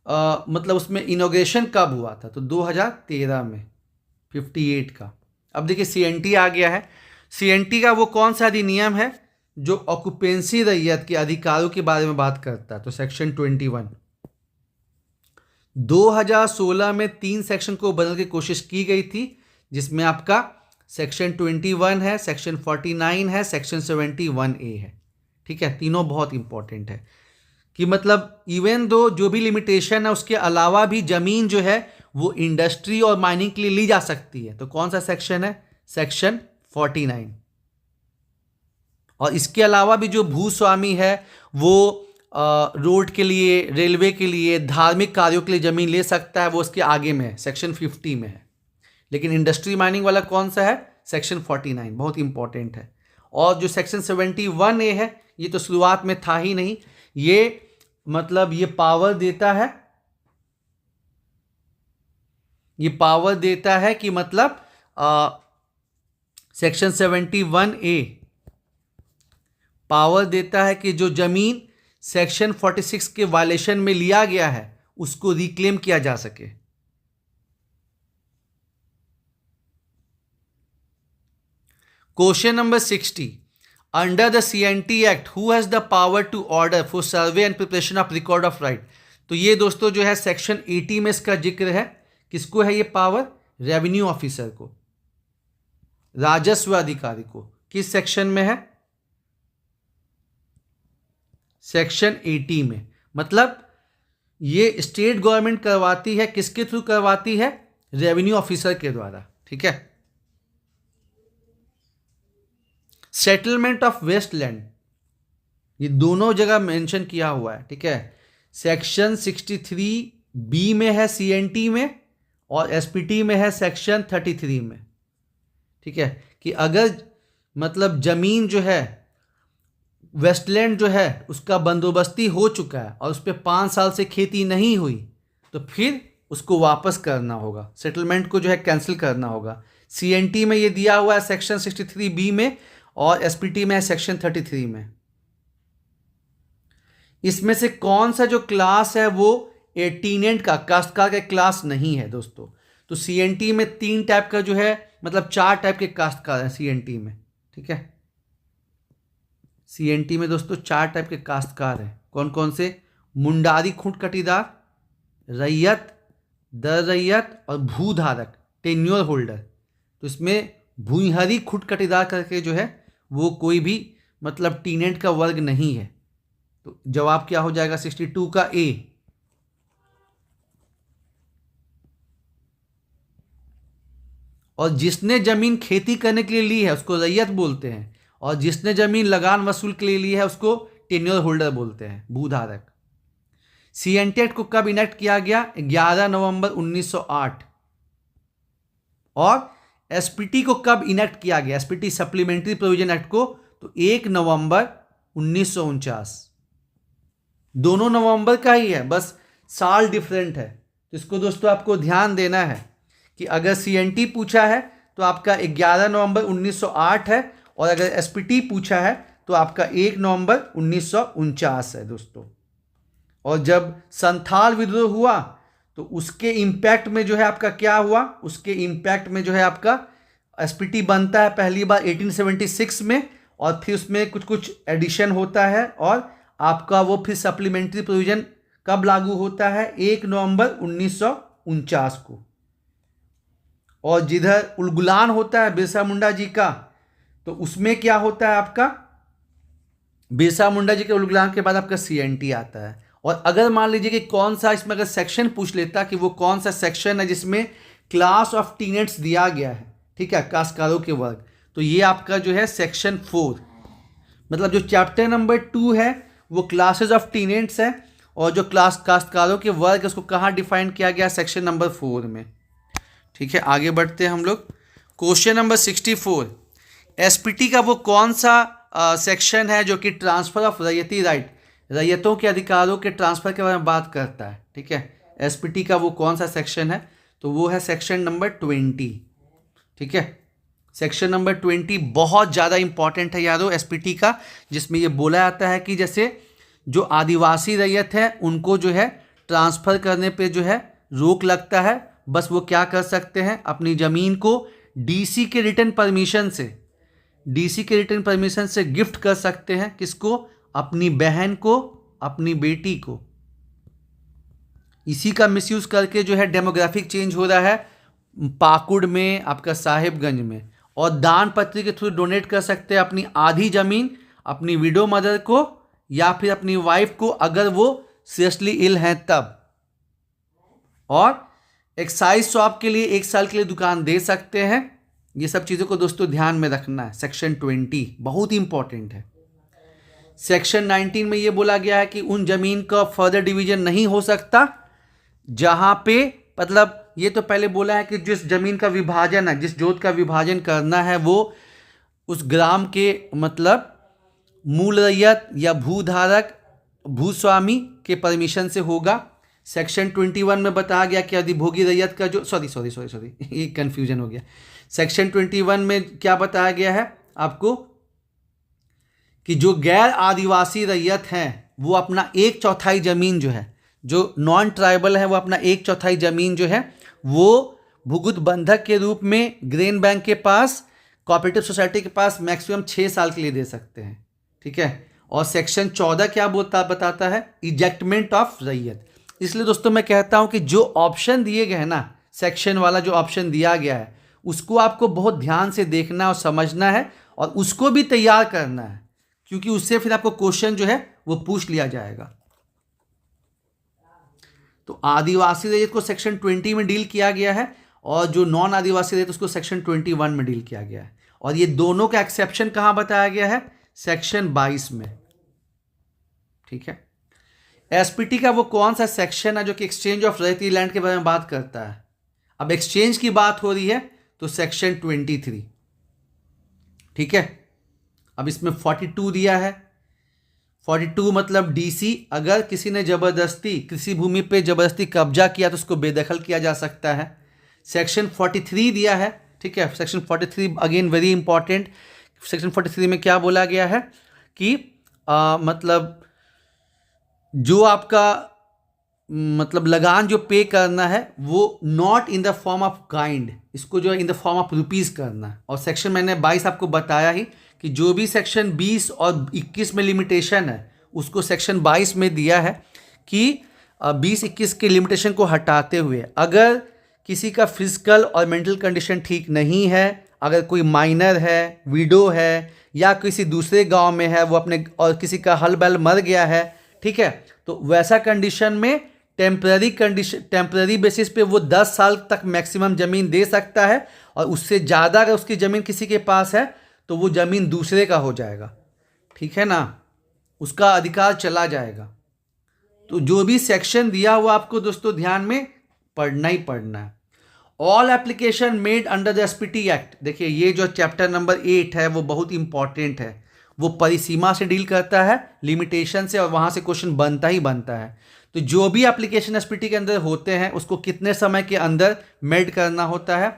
A: मतलब उसमें इनॉग्रेशन कब हुआ था? तो 2013 में, 58 का। अब देखिए CNT आ गया है। CNT का वो कौन सा अधिनियम है जो ऑक्यूपेंसी रैयत के अधिकारों के बारे में बात करता है? तो सेक्शन 21। 2016 में 3 सेक्शन को बदलने की कोशिश की गई थी, जिसमें आपका सेक्शन 21 है, सेक्शन 49 है, सेक्शन 71A है, ठीक है। तीनों बहुत इंपॉर्टेंट है कि मतलब इवन दो जो भी लिमिटेशन है उसके अलावा भी जमीन जो है वो इंडस्ट्री और माइनिंग के लिए ली जा सकती है। तो कौन सा सेक्शन है? सेक्शन 49। और इसके अलावा भी जो भूस्वामी है वो रोड के लिए, रेलवे के लिए, धार्मिक कार्यों के लिए जमीन ले सकता है, वो उसके आगे में है, सेक्शन 50 में है। लेकिन इंडस्ट्री माइनिंग वाला कौन सा है? सेक्शन 49, बहुत इंपॉर्टेंट है। और जो सेक्शन 71A है ये तो शुरुआत में था ही नहीं, ये मतलब ये पावर देता है ये पावर देता है कि मतलब सेक्शन 71A पावर देता है कि जो जमीन सेक्शन 46 के वायलेशन में लिया गया है उसको रिक्लेम किया जा सके। Question number 60, under the CNT act who has the power to order for survey and preparation of record of right. तो ये दोस्तों जो है सेक्शन 80 में इसका जिक्र है। किसको है ये पावर? रेवेन्यू ऑफिसर को, राजस्व अधिकारी को। किस सेक्शन में है? सेक्शन 80 में। मतलब ये स्टेट गवर्नमेंट करवाती है, किसके थ्रू करवाती है? रेवेन्यू ऑफिसर के द्वारा। ठीक है। सेटलमेंट ऑफ वेस्टलैंड, ये दोनों जगह मेंशन किया हुआ है। ठीक है। सेक्शन 63B में है CNT में, और SPT में है सेक्शन 33 में। ठीक है। कि अगर मतलब जमीन जो है वेस्टलैंड जो है उसका बंदोबस्ती हो चुका है और उस पर 5 साल से खेती नहीं हुई तो फिर उसको वापस करना होगा, सेटलमेंट को जो है कैंसिल करना होगा। CNT में ये दिया हुआ है सेक्शन 63B में, और SPT में है सेक्शन 33 में। इसमें से कौन सा जो क्लास है वो टीनेंट का, काश्तकार का क्लास नहीं है दोस्तों। तो CNT में 3 टाइप का जो है मतलब 4 टाइप के काश्तकार हैं CNT में। ठीक है। CNT में दोस्तों 4 टाइप के काश्तकार हैं। कौन कौन से? मुंडारी खूंट कटीदार, रैयत, दर रैयत और भूधारक, टेन्योर होल्डर। तो इसमें भूइंहरी खूंट कटीदार करके जो है वो कोई भी मतलब टीनेंट का वर्ग नहीं है। तो जवाब क्या हो जाएगा 62 का A। और जिसने जमीन खेती करने के लिए ली है उसको रैयत बोलते हैं, और जिसने जमीन लगान वसूल के लिए ली है उसको टेन्योर होल्डर बोलते हैं, भूधारक। CNT एक्ट को कब इनेक्ट किया गया? 11 नवंबर 1908। और SPT को कब इनेक्ट किया गया? SPT सप्लीमेंट्री प्रोविजन एक्ट को तो 1 नवंबर 1949। दोनों नवंबर का ही है, बस साल डिफरेंट है। तो इसको दोस्तों आपको ध्यान देना है कि अगर CNT पूछा है तो आपका 11 नवंबर 1908 है, और अगर SPT पूछा है तो आपका 1 नवंबर 1949 है दोस्तों। और जब संथाल विद्रोह हुआ तो उसके इम्पैक्ट में जो है आपका क्या हुआ? उसके इम्पैक्ट में जो है आपका SPT बनता है पहली बार 1876 में, और फिर उसमें कुछ कुछ एडिशन होता है, और आपका वो फिर सप्लीमेंट्री प्रोविजन कब लागू होता है? 1 नवंबर 1949 को। और जिधर उलगुलान होता है बिरसा मुंडा जी का, तो उसमें क्या होता है आपका? बिरसा मुंडा जी के उलगुलान के बाद आपका CNT आता है। और अगर मान लीजिए कि कौन सा इसमें अगर सेक्शन पूछ लेता कि वो कौन सा सेक्शन है जिसमें क्लास ऑफ टीनेंट्स दिया गया है, ठीक है, काश्तकारों के वर्ग, तो ये आपका जो है सेक्शन 4, मतलब जो चैप्टर नंबर 2 है वो क्लासेस ऑफ टीनेंट्स है, और जो काश्तकारों के वर्ग उसको कहाँ डिफाइन किया गया? सेक्शन नंबर 4 में। ठीक है। आगे बढ़ते हैं हम लोग। क्वेश्चन नंबर 64, SPT का वो कौन सा सेक्शन है जो कि ट्रांसफर ऑफ रैयती राइट, रैयतों के अधिकारों के ट्रांसफर के बारे में बात करता है? ठीक है। SPT का वो कौन सा सेक्शन है? तो वो है सेक्शन नंबर 20। ठीक है। सेक्शन नंबर 20 बहुत ज़्यादा इंपॉर्टेंट है यारो SPT का, जिसमें ये बोला जाता है कि जैसे जो आदिवासी रैयत है उनको जो है ट्रांसफ़र करने पे जो है रोक लगता है। बस वो क्या कर सकते हैं? अपनी ज़मीन को DC के रिटर्न परमिशन से, DC के रिटर्न परमिशन से गिफ्ट कर सकते हैं। किसको? अपनी बहन को, अपनी बेटी को। इसी का मिसयूज़ करके जो है डेमोग्राफिक चेंज हो रहा है पाकुड़ में, आपका साहिबगंज में। और दान पत्री के थ्रू डोनेट कर सकते हैं अपनी आधी ज़मीन अपनी विडो मदर को या फिर अपनी वाइफ को, अगर वो सीरियसली इल हैं तब। और एक्साइज शॉप के लिए 1 साल के लिए दुकान दे सकते हैं। ये सब चीज़ों को दोस्तों ध्यान में रखना है। सेक्शन 20 बहुत इंपॉर्टेंट है। सेक्शन 19 में ये बोला गया है कि उन जमीन का फर्दर डिवीजन नहीं हो सकता जहाँ पे, मतलब ये तो पहले बोला है कि जिस जमीन का विभाजन है, जिस जोत का विभाजन करना है वो उस ग्राम के मतलब मूल रैयत या भूधारक भूस्वामी के परमिशन से होगा। सेक्शन 21 में बताया गया कि अधिभोगी रैयत का जो सॉरी ये कन्फ्यूजन हो गया। सेक्शन 21 में क्या बताया गया है आपको कि जो गैर आदिवासी रैयत हैं वो अपना 1/4 ज़मीन जो है, जो नॉन ट्राइबल है वो अपना 1/4 ज़मीन जो है वो भुगुत बंधक के रूप में ग्रेन बैंक के पास, कोऑपरेटिव सोसाइटी के पास मैक्सिमम 6 साल के लिए दे सकते हैं। ठीक है। और सेक्शन 14 क्या बताता है, इजेक्टमेंट ऑफ रैयत। इसलिए दोस्तों मैं कहता हूं कि जो ऑप्शन दिए गए हैं ना, सेक्शन वाला जो ऑप्शन दिया गया है उसको आपको बहुत ध्यान से देखना और समझना है और उसको भी तैयार करना है, क्योंकि उससे फिर आपको क्वेश्चन जो है वो पूछ लिया जाएगा। तो आदिवासी रैयत को सेक्शन 20 में डील किया गया है और जो नॉन आदिवासी रैयत उसको सेक्शन 21 में डील किया गया है। और ये दोनों का एक्सेप्शन कहां बताया गया है, सेक्शन 22 में। ठीक है। एसपीटी का वो कौन सा सेक्शन है जो कि एक्सचेंज ऑफ रैयती लैंड के बारे में बात करता है। अब एक्सचेंज की बात हो रही है तो सेक्शन 23। ठीक है। अब इसमें 42 दिया है। 42 मतलब डीसी, अगर किसी ने जबरदस्ती किसी भूमि पे जबरदस्ती कब्जा किया तो उसको बेदखल किया जा सकता है। सेक्शन 43 दिया है। ठीक है। Section 43 again very important. Section 43 में क्या बोला गया है कि मतलब जो आपका मतलब लगान जो पे करना है वो not in the form of kind, इसको जो है in the form of rupees करना है। और सेक्शन मैंने 22 आपको बताया ही कि जो भी सेक्शन 20 और 21 में लिमिटेशन है उसको सेक्शन 22 में दिया है कि 20-21 के लिमिटेशन को हटाते हुए अगर किसी का फिजिकल और मेंटल कंडीशन ठीक नहीं है, अगर कोई माइनर है, विडो है या किसी दूसरे गांव में है वो अपने, और किसी का हल बैल मर गया है, ठीक है, तो वैसा कंडीशन में टेम्पररी बेसिस पे वो 10 साल तक मैक्सिमम ज़मीन दे सकता है और उससे ज़्यादा अगर उसकी ज़मीन किसी के पास है तो वो ज़मीन दूसरे का हो जाएगा। ठीक है ना, उसका अधिकार चला जाएगा। तो जो भी सेक्शन दिया हुआ आपको दोस्तों ध्यान में पढ़ना ही पढ़ना है। All application made under the SPT act, देखिए ये जो चैप्टर नंबर 8 है वो बहुत इंपॉर्टेंट है, वो परिसीमा से डील करता है, लिमिटेशन से, और वहाँ से क्वेश्चन बनता ही बनता है। तो जो भी एप्लीकेशन एसपीटी के अंदर होते हैं उसको कितने समय के अंदर मेड करना होता है,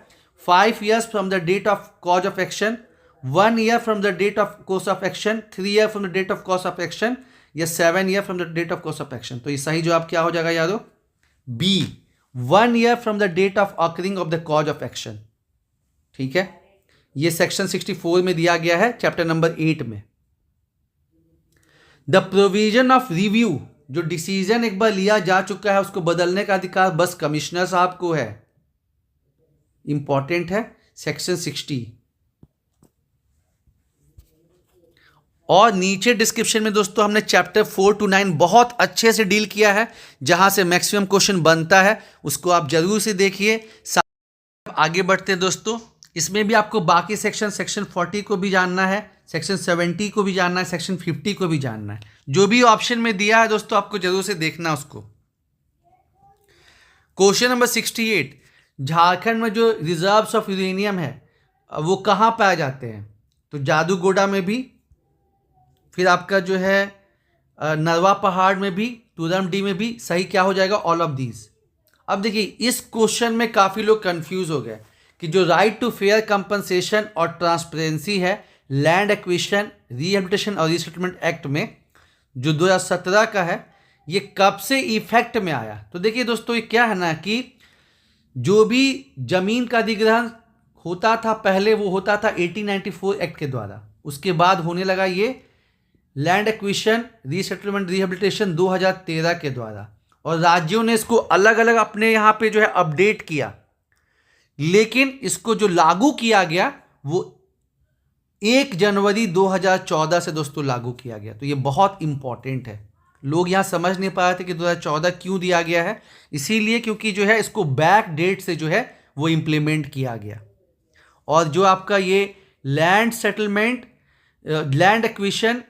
A: 5 years from the date of cause of action, 1 year from the date of course of action, 3 year from the date of course of action, या 7 year from the date of course of action. तो ये सही जवाब क्या हो जाएगा यादों, B, 1 year from the date of occurring of the cause of action. ठीक है, ये सेक्शन 64 में दिया गया है चैप्टर नंबर 8 में। द प्रोविजन ऑफ रिव्यू, जो डिसीजन एक बार लिया जा चुका है उसको बदलने का अधिकार बस कमिश्नर साहब को है, इंपॉर्टेंट है, सेक्शन 60। और नीचे डिस्क्रिप्शन में दोस्तों हमने चैप्टर 4 to 9 बहुत अच्छे से डील किया है, जहां से मैक्सिमम क्वेश्चन बनता है उसको आप जरूर से देखिए। आगे बढ़ते हैं दोस्तों, इसमें भी आपको बाकी सेक्शन 40 को भी जानना है, सेक्शन 70 को भी जानना है, सेक्शन 50 को भी जानना है। जो भी ऑप्शन में दिया है दोस्तों आपको जरूर से देखना उसको। क्वेश्चन नंबर 68, झारखंड में जो रिजर्व्स ऑफ यूरेनियम है वो कहाँ पाए जाते हैं, तो जादूगोड़ा में भी, फिर आपका जो है नरवा पहाड़ में भी, तुरमडी में भी। सही क्या हो जाएगा, ऑल ऑफ दीज। अब देखिए इस क्वेश्चन में काफ़ी लोग कंफ्यूज हो गए कि जो राइट टू फेयर कंपनसेशन और ट्रांसपेरेंसी है लैंड एक्विजिशन, रिहेबिलिटेशन और रीसेटलमेंट एक्ट में जो 2017 का है, ये कब से इफेक्ट में आया। तो देखिए दोस्तों ये क्या है ना कि जो भी जमीन का अधिग्रहण होता था पहले वो होता था 1894 एक्ट के द्वारा, उसके बाद होने लगा ये लैंड एक्विजिशन, रीसेटलमेंट, रिहेबिलिटेशन 2013 के द्वारा, और राज्यों ने इसको अलग अलग अपने यहाँ पे जो है अपडेट किया, लेकिन इसको जो लागू किया गया वो 1 जनवरी 2014 से दोस्तों लागू किया गया। तो ये बहुत इंपॉर्टेंट है, लोग यहाँ समझ नहीं पा रहे थे कि 2014 क्यों दिया गया है, इसीलिए क्योंकि जो है इसको बैक डेट से जो है वो इम्प्लीमेंट किया गया। और जो आपका ये land settlement, land acquisition,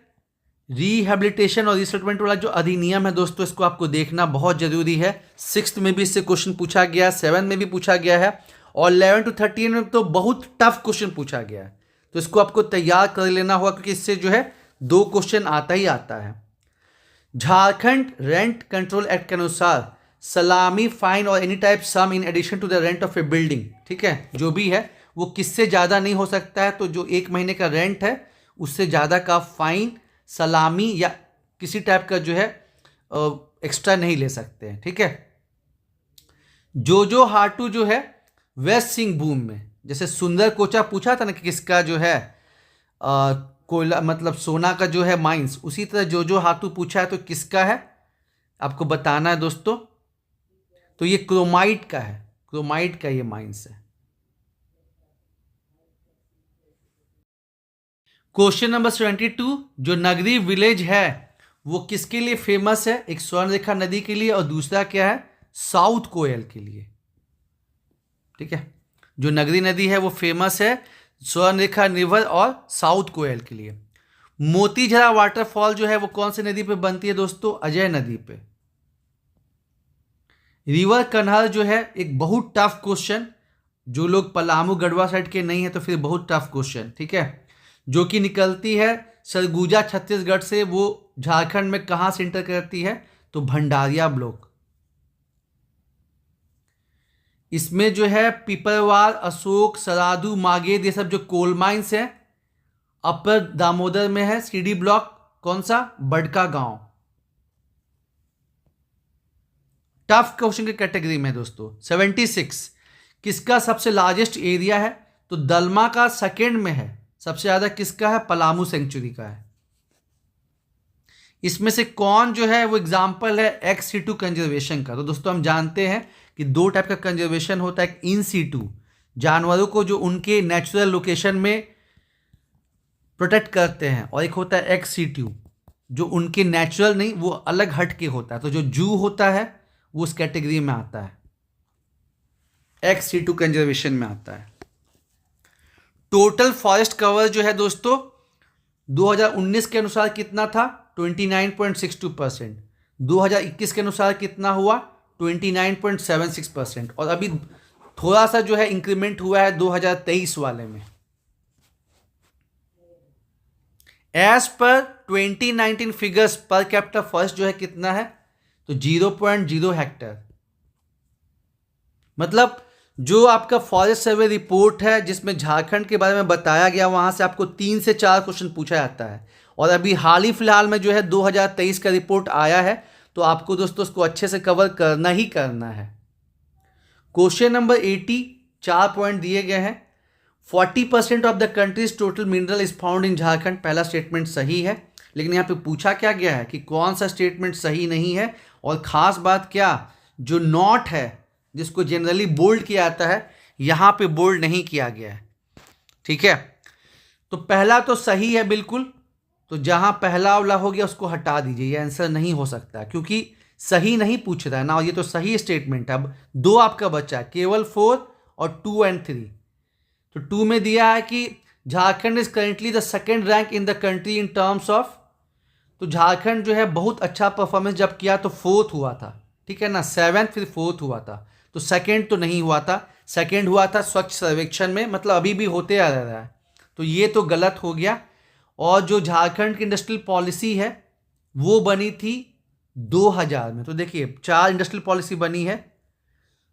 A: rehabilitation और रीसेटलमेंट वाला जो अधिनियम है दोस्तों, इसको आपको देखना बहुत ज़रूरी है। 6th में भी इससे क्वेश्चन पूछा गया, 7 में भी पूछा गया है, और 11 to 13 में तो बहुत टफ क्वेश्चन पूछा गया है। तो इसको आपको तैयार कर लेना होगा, क्योंकि इससे जो है 2 क्वेश्चन आता ही आता है। झारखंड रेंट कंट्रोल एक्ट के अनुसार सलामी, फाइन और any type sum in addition to the rent of a building, ठीक है, जो भी है वो किससे ज़्यादा नहीं हो सकता है। तो जो 1 महीने का रेंट है उससे ज़्यादा का फाइन, सलामी या किसी टाइप का जो है एक्स्ट्रा नहीं ले सकते हैं, ठीक है। जो हाटू जो है वेस्ट सिंहभूम में, जैसे सुंदर कोचा पूछा था ना कि किसका जो है कोयला मतलब सोना का जो है माइंस, उसी तरह जो हाटू पूछा है तो किसका है आपको बताना है दोस्तों। तो ये क्रोमाइट का है, क्रोमाइट का ये माइंस है। क्वेश्चन नंबर 72, जो नगरी विलेज है वो किसके लिए फेमस है? एक स्वर्णरेखा नदी के लिए और दूसरा क्या है? साउथ कोयल के लिए, ठीक है। जो नगरी नदी है वो फेमस है स्वर्णरेखा रिवर और साउथ कोयल के लिए। मोतीझरा वाटरफॉल जो है वो कौन सी नदी पे बनती है दोस्तों? अजय नदी पे। रिवर कन्हर जो है एक बहुत टफ क्वेश्चन, जो लोग पलामू गढ़वा साइड के नहीं है तो फिर बहुत टफ क्वेश्चन, ठीक है। जो कि निकलती है सरगुजा छत्तीसगढ़ से, वो झारखंड में कहाँ से इंटर करती है? तो भंडारिया ब्लॉक। इसमें जो है पिपरवार, अशोक, सरादू, मागेद, ये सब जो कोल माइंस है अपर दामोदर में है। सीडी ब्लॉक कौन सा? बड़का गांव। टफ क्वेश्चन की कैटेगरी में दोस्तों। 76, किसका सबसे लार्जेस्ट एरिया है? तो दलमा का सेकेंड में है। सबसे ज्यादा किसका है? पलामू सेंचुरी का है। इसमें से कौन जो है वो एग्जाम्पल है एक्स सीटू कंजर्वेशन का? तो दोस्तों हम जानते हैं कि 2 टाइप का कंजर्वेशन होता है। एक इन सीटू, जानवरों को जो उनके नेचुरल लोकेशन में प्रोटेक्ट करते हैं, और एक होता है एक्स सीटू जो उनके नेचुरल नहीं, वो अलग हट के होता है। तो जो जू होता है वो उस कैटेगरी में आता है, एक्स सीटू कंजर्वेशन में आता है। टोटल फॉरेस्ट कवर जो है दोस्तों 2019 के अनुसार कितना था? 29.62%। 2021 के अनुसार कितना हुआ? 29.76%। और अभी थोड़ा सा जो है इंक्रीमेंट हुआ है 2023 वाले में। As per 2019 figures per capita forest जो है कितना है? तो 0.0 हेक्टेयर। मतलब जो आपका फॉरेस्ट सर्वे रिपोर्ट है जिसमें झारखंड के बारे में बताया गया, वहां से आपको 3 से 4 क्वेश्चन पूछा जाता है। और अभी हाल ही फिलहाल में जो है 2023 का रिपोर्ट आया है, तो आपको दोस्तों उसको अच्छे से कवर करना ही करना है। क्वेश्चन नंबर 80, 4 पॉइंट दिए गए हैं। 40% of the countries total mineral is found in Jharkhand. पहला स्टेटमेंट सही है, लेकिन यहाँ पे पूछा क्या गया है कि कौन सा स्टेटमेंट सही नहीं है। और खास बात क्या, जो नॉट है जिसको जनरली बोल्ड किया जाता है, यहाँ पे बोल्ड नहीं किया गया है, ठीक है। तो पहला तो सही है बिल्कुल, तो जहाँ पहला वाला हो गया उसको हटा दीजिए, ये आंसर नहीं हो सकता क्योंकि सही नहीं पूछ रहा है ना। और ये तो सही स्टेटमेंट है। अब 2 आपका बचा है, केवल 4 और 2 और 3। तो 2 में दिया है कि Jharkhand is currently the second rank in the country in terms of. तो झारखंड जो है बहुत अच्छा परफॉर्मेंस जब किया तो 4th हुआ था, ठीक है ना। 7th फिर 4th हुआ था, तो सेकेंड तो नहीं हुआ था। सेकेंड हुआ था स्वच्छ सर्वेक्षण में, मतलब अभी भी होते आ रहा है। तो ये तो गलत हो गया। और जो झारखंड की इंडस्ट्रियल पॉलिसी है वो बनी थी 2000 में। तो देखिए 4 इंडस्ट्रियल पॉलिसी बनी है।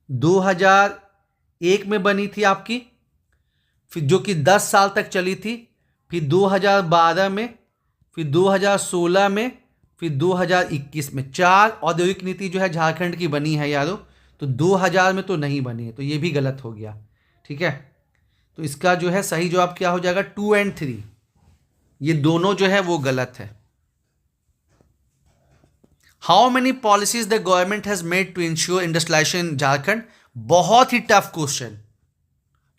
A: 2001 में बनी थी आपकी, फिर जो कि 10 साल तक चली थी, फिर 2012 में, फिर 2016 में, फिर 2021 में। 4 औद्योगिक नीति जो है झारखंड की बनी है यारों। तो 2000 में तो नहीं बनी है, तो ये भी गलत हो गया, ठीक है। तो इसका जो है सही जवाब क्या हो जाएगा? 2 और 3, ये दोनों जो है वो गलत है। How many policies the government has made to ensure industrialization in Jharkhand? बहुत ही टफ क्वेश्चन,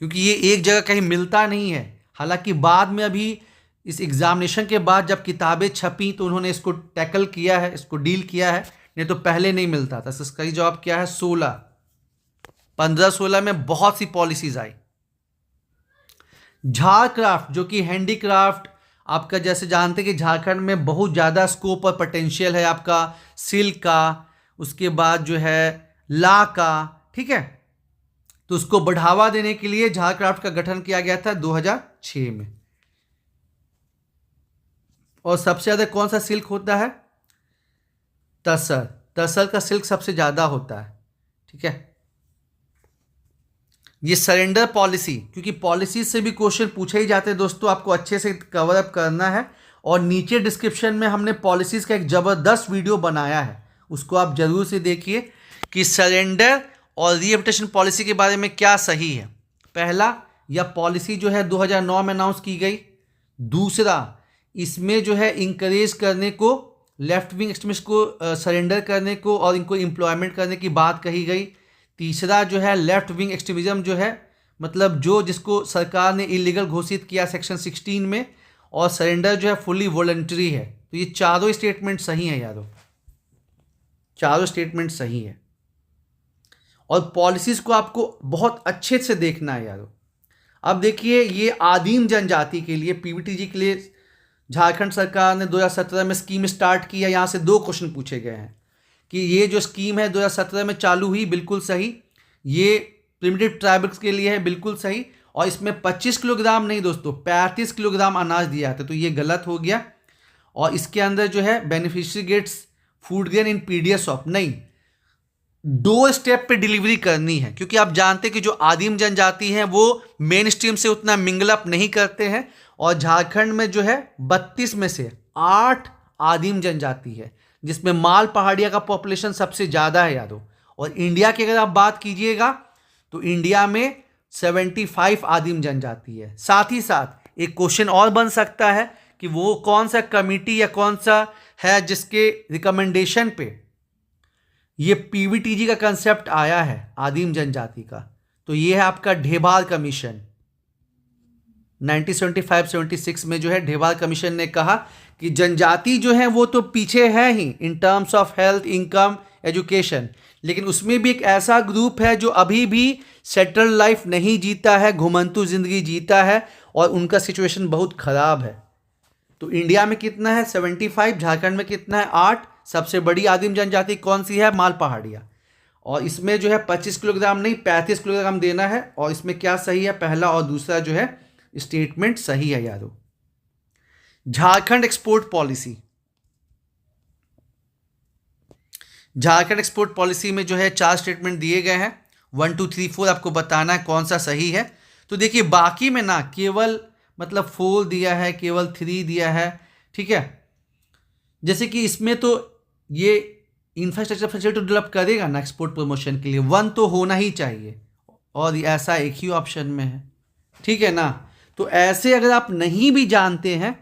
A: क्योंकि ये एक जगह कहीं मिलता नहीं है। हालांकि बाद में अभी इस एग्जामिनेशन के बाद जब किताबें छपी तो उन्होंने इसको टैकल किया है, इसको डील किया है, नहीं तो पहले नहीं मिलता था। इसका जवाब क्या है? 16। 15-16 में बहुत सी पॉलिसीज आई। झारक्राफ्ट जो कि हैंडीक्राफ्ट आपका, जैसे जानते हैं कि झारखंड में बहुत ज़्यादा स्कोप और पोटेंशियल है आपका सिल्क का, उसके बाद जो है ला का, ठीक है। तो उसको बढ़ावा देने के लिए झारक्राफ्ट का गठन किया गया था 2006 में। और सबसे ज़्यादा कौन सा सिल्क होता है? तसर। तसर का सिल्क सबसे ज़्यादा होता है। ठीक है, ये सरेंडर पॉलिसी, क्योंकि पॉलिसी से भी क्वेश्चन पूछे ही जाते हैं दोस्तों, आपको अच्छे से कवर अप करना है। और नीचे डिस्क्रिप्शन में हमने पॉलिसीज़ का एक ज़बरदस्त वीडियो बनाया है, उसको आप ज़रूर से देखिए कि सरेंडर और रीहैबिलिटेशन पॉलिसी के बारे में क्या सही है। पहला, यह पॉलिसी जो है 2009 में अनाउंस की गई। दूसरा, इसमें जो है इंकरेज करने को लेफ्ट विंग एक्सट्रीमिस्ट को सरेंडर करने को और इनको एम्प्लॉयमेंट करने की बात कही गई। तीसरा जो है लेफ्ट विंग एक्सट्रीमिज्म जो है, मतलब जिसको सरकार ने इलीगल घोषित किया सेक्शन 16 में, और सरेंडर जो है फुली वॉलंटरी है। तो ये चारों स्टेटमेंट सही है यारों, चारों स्टेटमेंट सही है। और पॉलिसीज़ को आपको बहुत अच्छे से देखना है यारों। अब देखिए, ये आदिम जनजाति के लिए पीवीटीजी के लिए झारखंड सरकार ने 2017 में स्कीम स्टार्ट की है। यहाँ से 2 क्वेश्चन पूछे गए हैं कि ये जो स्कीम है 2017 में चालू हुई, बिल्कुल सही। ये प्रिमिटिव ट्राइब्स के लिए है, बिल्कुल सही। और इसमें 25 किलोग्राम नहीं दोस्तों, 35 किलोग्राम अनाज दिया था, तो ये गलत हो गया। और इसके अंदर जो है beneficiary gets food grain in PDS shop, नहीं, 2 स्टेप पे डिलीवरी करनी है, क्योंकि आप जानते हैं कि जो आदिम जनजाति हैं वो मेन स्ट्रीम से उतना मिंगल अप नहीं करते हैं। और झारखंड में जो है 32 में से 8 आदिम जनजाति है, जिसमें माल पहाड़िया का पॉपुलेशन सबसे ज़्यादा है यादव। और इंडिया की अगर आप बात कीजिएगा तो इंडिया में 75 आदिम जनजाति है। साथ ही साथ एक क्वेश्चन और बन सकता है कि वो कौन सा कमिटी या कौन सा है जिसके रिकमेंडेशन पे ये पीवीटीजी का कंसेप्ट आया है आदिम जनजाति का। तो ये है आपका ढेबार कमीशन। 1975-76 में जो है ढेबार कमीशन ने कहा कि जनजाति जो है वो तो पीछे है ही in terms of health, income, education, लेकिन उसमें भी एक ऐसा ग्रुप है जो अभी भी सेटल्ड लाइफ नहीं जीता है, घुमंतू जिंदगी जीता है, और उनका सिचुएशन बहुत ख़राब है। तो इंडिया में कितना है? 75, झारखंड में कितना है? 8। सबसे बड़ी आदिम जनजाति कौन सी है? माल पहाड़िया। और इसमें जो है 25 किलोग्राम नहीं 35 किलोग्राम देना है। और इसमें क्या सही है? पहला और दूसरा जो है स्टेटमेंट सही है यारों। Jharkhand export policy, Jharkhand export policy में जो है 4 स्टेटमेंट दिए गए हैं। 1, 2, 3, 4 आपको बताना है कौन सा सही है। तो देखिए बाकी में ना केवल मतलब 4 दिया है, केवल 3 दिया है, ठीक है। जैसे कि इसमें तो ये इंफ्रास्ट्रक्चर फैसिलिटी डेवलप करेगा ना एक्सपोर्ट प्रमोशन के लिए, 1 तो होना ही चाहिए, और ऐसा एक ही ऑप्शन में है, ठीक है ना। तो ऐसे अगर आप नहीं भी जानते हैं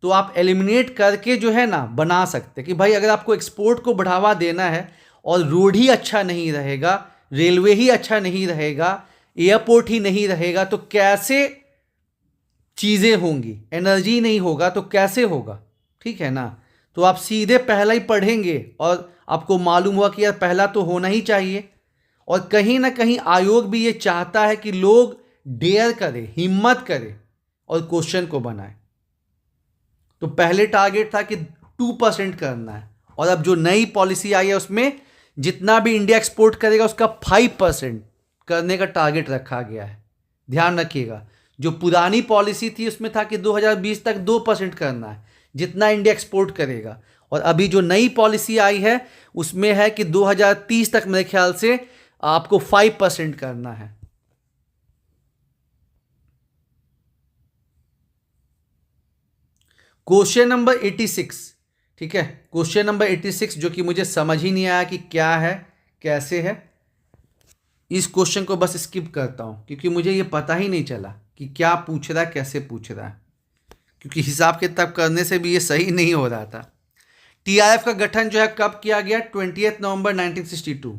A: तो आप एलिमिनेट करके जो है ना बना सकते कि भाई अगर आपको एक्सपोर्ट को बढ़ावा देना है और रोड ही अच्छा नहीं रहेगा, रेलवे ही अच्छा नहीं रहेगा, एयरपोर्ट ही नहीं रहेगा, तो कैसे चीज़ें होंगी? एनर्जी नहीं होगा तो कैसे होगा, ठीक है ना। तो आप सीधे पहला ही पढ़ेंगे और आपको मालूम हुआ कि यार पहला तो होना ही चाहिए। और कहीं ना कहीं आयोग भी ये चाहता है कि लोग डेयर करें, हिम्मत करें और क्वेश्चन को बनाए। तो पहले टारगेट था कि 2% करना है, और अब जो नई पॉलिसी आई है उसमें जितना भी इंडिया एक्सपोर्ट करेगा उसका 5% करने का टारगेट रखा गया है। ध्यान रखिएगा, जो पुरानी पॉलिसी थी उसमें था कि 2020 तक 2% करना है जितना इंडिया एक्सपोर्ट करेगा, और अभी जो नई पॉलिसी आई है उसमें है कि 2030 तक मेरे ख्याल से आपको 5% करना है। क्वेश्चन नंबर 86, ठीक है, क्वेश्चन नंबर 86 जो कि मुझे समझ ही नहीं आया कि क्या है कैसे है, इस क्वेश्चन को बस स्किप करता हूं क्योंकि मुझे ये पता ही नहीं चला कि क्या पूछ रहा है, कैसे पूछ रहा है, क्योंकि हिसाब किताब करने से भी ये सही नहीं हो रहा था। टीआरएफ का गठन जो है कब किया गया? 20 नवंबर 1962।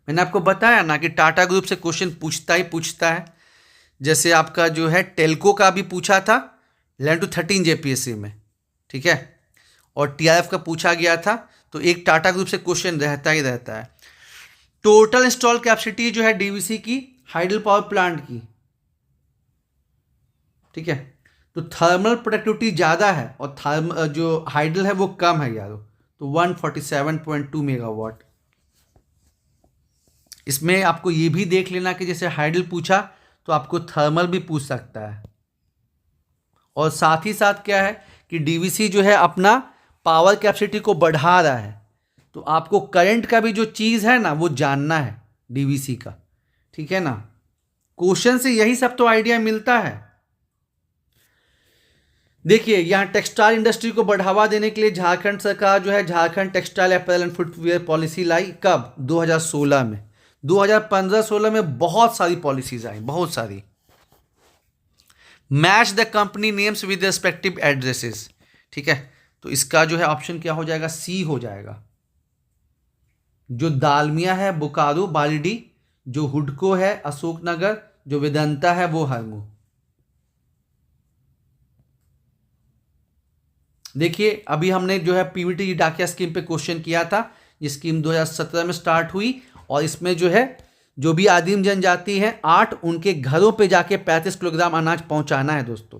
A: मैंने आपको बताया ना कि टाटा ग्रुप से क्वेश्चन पूछता है। जैसे आपका जो है टेल्को का भी पूछा था 11 to 13 जेपीएससी में, ठीक है, और टीआरएफ का पूछा गया था। तो एक टाटा ग्रुप से क्वेश्चन रहता ही रहता है। टोटल इंस्टॉल कैपेसिटी जो है डीवीसी की हाइडल पावर प्लांट की, ठीक है, तो थर्मल प्रोडक्टिविटी ज़्यादा है और जो हाइडल है वो कम है यारों, तो 147.2 मेगावाट। इसमें आपको ये भी देख लेना कि जैसे हाइडल पूछा तो आपको थर्मल भी पूछ सकता है। और साथ ही साथ क्या है कि डीवीसी जो है अपना पावर कैपेसिटी को बढ़ा रहा है, तो आपको करंट का भी जो चीज़ है ना वो जानना है डीवीसी का, ठीक है ना। क्वेश्चन से यही सब तो आइडिया मिलता है। देखिए यहाँ टेक्सटाइल इंडस्ट्री को बढ़ावा देने के लिए झारखंड सरकार जो है Jharkhand textile apparel and footwear policy लाई। कब? 2016 में। 2015-16 में बहुत सारी पॉलिसीज आई, बहुत सारी। Match the company names with respective addresses, ठीक है। तो इसका जो है ऑप्शन क्या हो जाएगा? सी हो जाएगा। जो दालमिया है बोकारो बालीडी, जो हुडको है अशोकनगर, जो वेदांता है वो हरमू। देखिए अभी हमने जो है पीवीटी डाकिया स्कीम पे क्वेश्चन किया था। ये स्कीम 2017 में स्टार्ट हुई और इसमें जो है जो भी आदिम जनजाति हैं 8 उनके घरों पे जाके 35 किलोग्राम अनाज पहुंचाना है दोस्तों।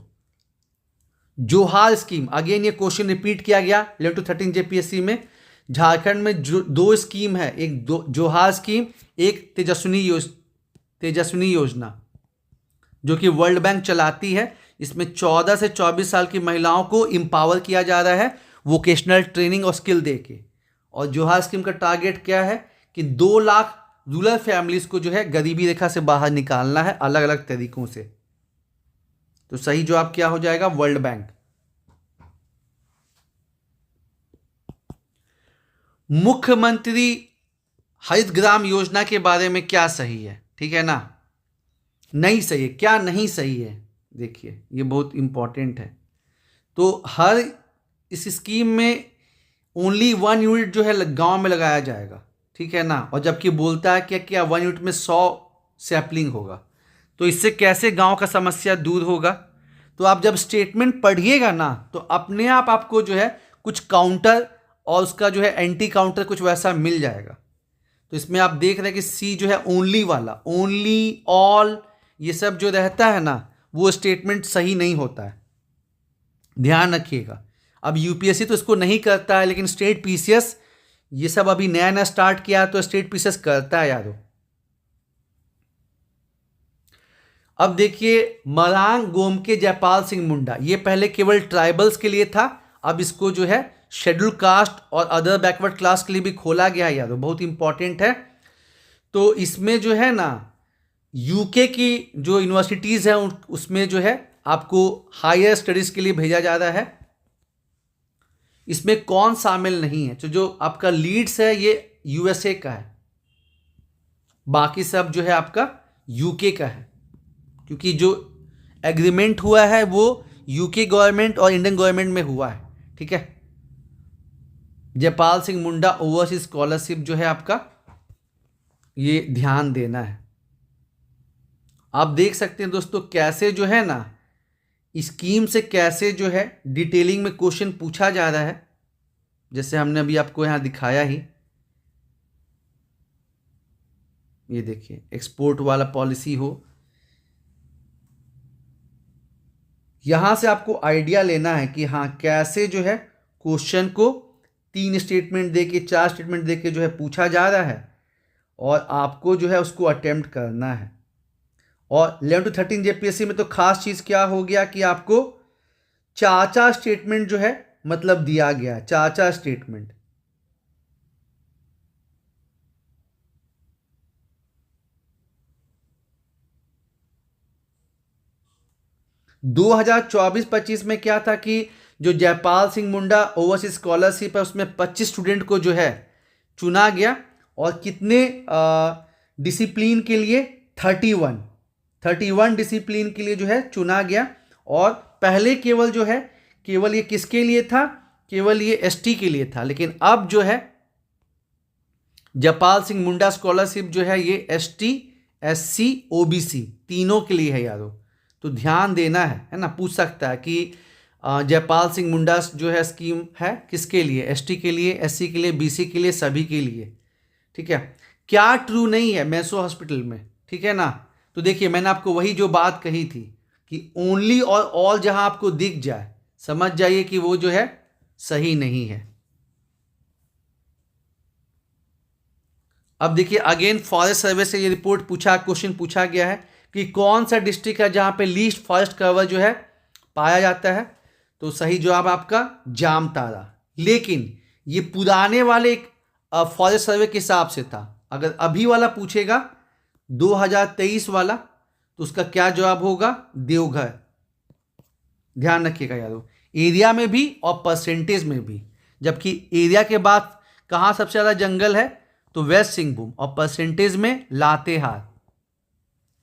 A: जोहार स्कीम, अगेन ये क्वेश्चन रिपीट किया गया 11 to 13 जेपीएससी में। झारखंड में जो 2 स्कीम है, एक जोहार स्कीम, एक तेजस्विनी योजना जो कि वर्ल्ड बैंक चलाती है। इसमें 14 से 24 साल की महिलाओं को एम्पावर किया जा रहा है वोकेशनल ट्रेनिंग और स्किल देके। और जोहार स्कीम का टारगेट क्या है कि 2 लाख रूरल फैमिलीज को जो है गरीबी रेखा से बाहर निकालना है अलग अलग तरीकों से। तो सही जवाब क्या हो जाएगा? World bank. मुख्यमंत्री हरित ग्राम योजना के बारे में क्या सही है, ठीक है ना, नहीं सही है, क्या नहीं सही है? देखिए ये बहुत इंपॉर्टेंट है। तो हर इस स्कीम में ओनली 1 यूनिट जो है गांव में लगाया जाएगा, ठीक है ना। और जबकि बोलता है कि क्या 1 यूनिट में 100 सैपलिंग होगा। तो इससे कैसे गांव का समस्या दूर होगा? तो आप जब स्टेटमेंट पढ़िएगा ना तो अपने आप आपको जो है कुछ काउंटर और उसका जो है एंटी काउंटर कुछ वैसा मिल जाएगा। तो इसमें आप देख रहे हैं कि सी जो है ओनली वाला, ओनली, ऑल, ये सब जो रहता है ना वो स्टेटमेंट सही नहीं होता है, ध्यान रखिएगा। अब यूपीएससी तो इसको नहीं करता है, लेकिन स्टेट पीसीएस ये सब अभी नया नया स्टार्ट किया है तो स्टेट पीसीएस करता है यारो। अब देखिए मरांग गोमके जयपाल सिंह मुंडा, ये पहले केवल ट्राइबल्स के लिए था, अब इसको जो है शेड्यूल कास्ट और अदर बैकवर्ड क्लास के लिए भी खोला गया है यारो, बहुत इंपॉर्टेंट है। तो इसमें जो है ना यूके की जो यूनिवर्सिटीज़ हैं उसमें जो है आपको हायर स्टडीज़ के लिए भेजा जा रहा है। इसमें कौन शामिल नहीं है? तो जो आपका लीड्स है ये यूएसए का है, बाकी सब जो है आपका यूके का है, क्योंकि जो एग्रीमेंट हुआ है वो यूके गवर्नमेंट और इंडियन गवर्नमेंट में हुआ है, ठीक है। जयपाल सिंह मुंडा ओवरसीज स्कॉलरशिप जो है आपका, ये ध्यान देना है। आप देख सकते हैं दोस्तों कैसे जो है ना स्कीम से कैसे जो है डिटेलिंग में क्वेश्चन पूछा जा रहा है, जैसे हमने अभी आपको यहाँ दिखाया ही। ये देखिए एक्सपोर्ट वाला पॉलिसी हो, यहाँ से आपको आइडिया लेना है कि हाँ कैसे जो है क्वेश्चन को 3 स्टेटमेंट देके 4 स्टेटमेंट देके जो है पूछा जा रहा है और आपको जो है उसको अटेम्प्ट करना है। और 11 to 13 जेपीएससी में तो खास चीज़ क्या हो गया कि आपको 4 स्टेटमेंट जो है मतलब दिया गया, 4 स्टेटमेंट। दो 2024-25 में क्या था कि जो जयपाल सिंह मुंडा ओवरसीज स्कॉलरशिप है उसमें 25 स्टूडेंट को जो है चुना गया और कितने डिसिप्लिन के लिए 31 डिसिप्लिन के लिए जो है चुना गया। और पहले केवल जो है केवल ये किसके लिए था? केवल ये एसटी के लिए था, लेकिन अब जो है जयपाल सिंह मुंडा स्कॉलरशिप जो है ये एसटी, एससी, ओबीसी तीनों के लिए है यारो। तो ध्यान देना है ना। पूछ सकता है कि जयपाल सिंह मुंडा जो है स्कीम है किसके लिए? एसटी के लिए, एससी के लिए, बीसी के लिए, सभी के लिए, ठीक है। क्या ट्रू नहीं है मैसो हॉस्पिटल में, ठीक है ना। तो देखिए मैंने आपको वही जो बात कही थी कि ओनली और ऑल जहां आपको दिख जाए समझ जाइए कि वो जो है सही नहीं है। अब देखिए अगेन फॉरेस्ट सर्वे से ये रिपोर्ट क्वेश्चन पूछा गया है कि कौन सा डिस्ट्रिक्ट है जहां पे लीस्ट फॉरेस्ट कवर जो है पाया जाता है। तो सही जवाब आपका जामताड़ा। लेकिन ये पुराने वाले फॉरेस्ट सर्वे के हिसाब से था। अगर अभी वाला पूछेगा 2023 वाला तो उसका क्या जवाब होगा? देवघर। ध्यान रखिएगा यारो, एरिया में भी और परसेंटेज में भी। जबकि एरिया के बाद कहाँ सबसे ज़्यादा जंगल है? तो वेस्ट सिंहभूम, और परसेंटेज में लातेहार।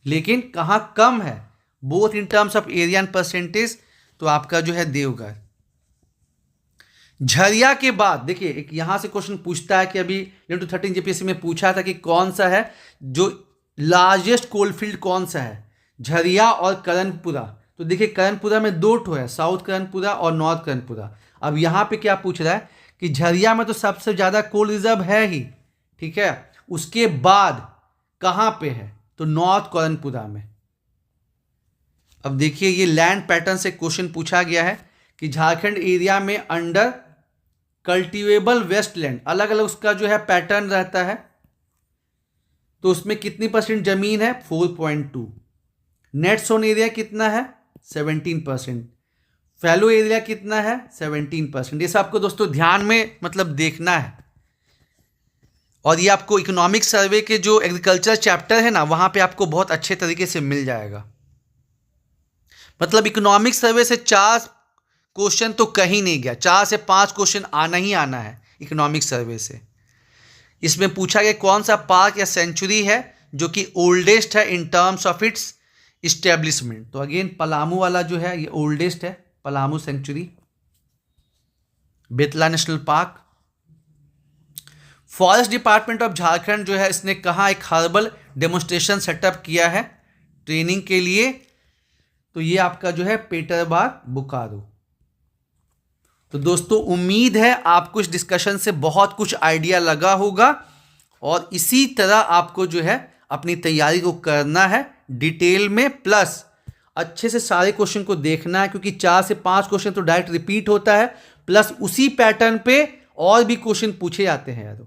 A: लेकिन कहाँ कम है? Both in terms of area and percentage, तो आपका जो है देवघर। झरिया के बाद देखिए एक यहां से क्वेश्चन पूछता है कि अभी 11-13 जेपीएससी में पूछा था कि कौन सा है जो लार्जेस्ट कोलफील्ड, कौन सा है? झरिया और करणपुरा। तो देखिए करणपुरा में दो ठो है, साउथ करणपुरा और नॉर्थ करणपुरा। अब यहाँ पे क्या पूछ रहा है कि झरिया में तो सबसे ज़्यादा कोल रिजर्व है ही, ठीक है, उसके बाद कहाँ पे है? तो नॉर्थ करणपुरा में। अब देखिए ये लैंड पैटर्न से क्वेश्चन पूछा गया है कि झारखंड एरिया में अंडर कल्टिवेबल वेस्टलैंड, अलग अलग उसका जो है पैटर्न रहता है। तो उसमें कितनी परसेंट जमीन है? 4.2। नेट सोन एरिया कितना है? 17%। फैलो एरिया कितना है? 17%। ये सब आपको दोस्तों ध्यान में मतलब देखना है। और ये आपको इकोनॉमिक सर्वे के जो एग्रीकल्चर चैप्टर है ना, वहां पे आपको बहुत अच्छे तरीके से मिल जाएगा। मतलब इकोनॉमिक सर्वे से 4 क्वेश्चन तो कहीं नहीं गया, 4 से 5 क्वेश्चन आना ही आना है इकोनॉमिक सर्वे से। इसमें पूछा गया कौन सा पार्क या सेंचुरी है जो कि ओल्डेस्ट है in terms of its establishment. तो अगेन पलामू वाला जो है ये ओल्डेस्ट है, Palamu sanctuary. Betla national park. Forest department of Jharkhand जो है इसने कहाँ एक हर्बल डेमोन्स्ट्रेशन सेटअप किया है ट्रेनिंग के लिए? तो ये आपका जो है पेटरबार, बोकारो। तो दोस्तों उम्मीद है आपको इस डिस्कशन से बहुत कुछ आइडिया लगा होगा, और इसी तरह आपको जो है अपनी तैयारी को करना है डिटेल में, प्लस अच्छे से सारे क्वेश्चन को देखना है, क्योंकि 4 से 5 क्वेश्चन तो डायरेक्ट रिपीट होता है, प्लस उसी पैटर्न पे और भी क्वेश्चन पूछे जाते हैं यार।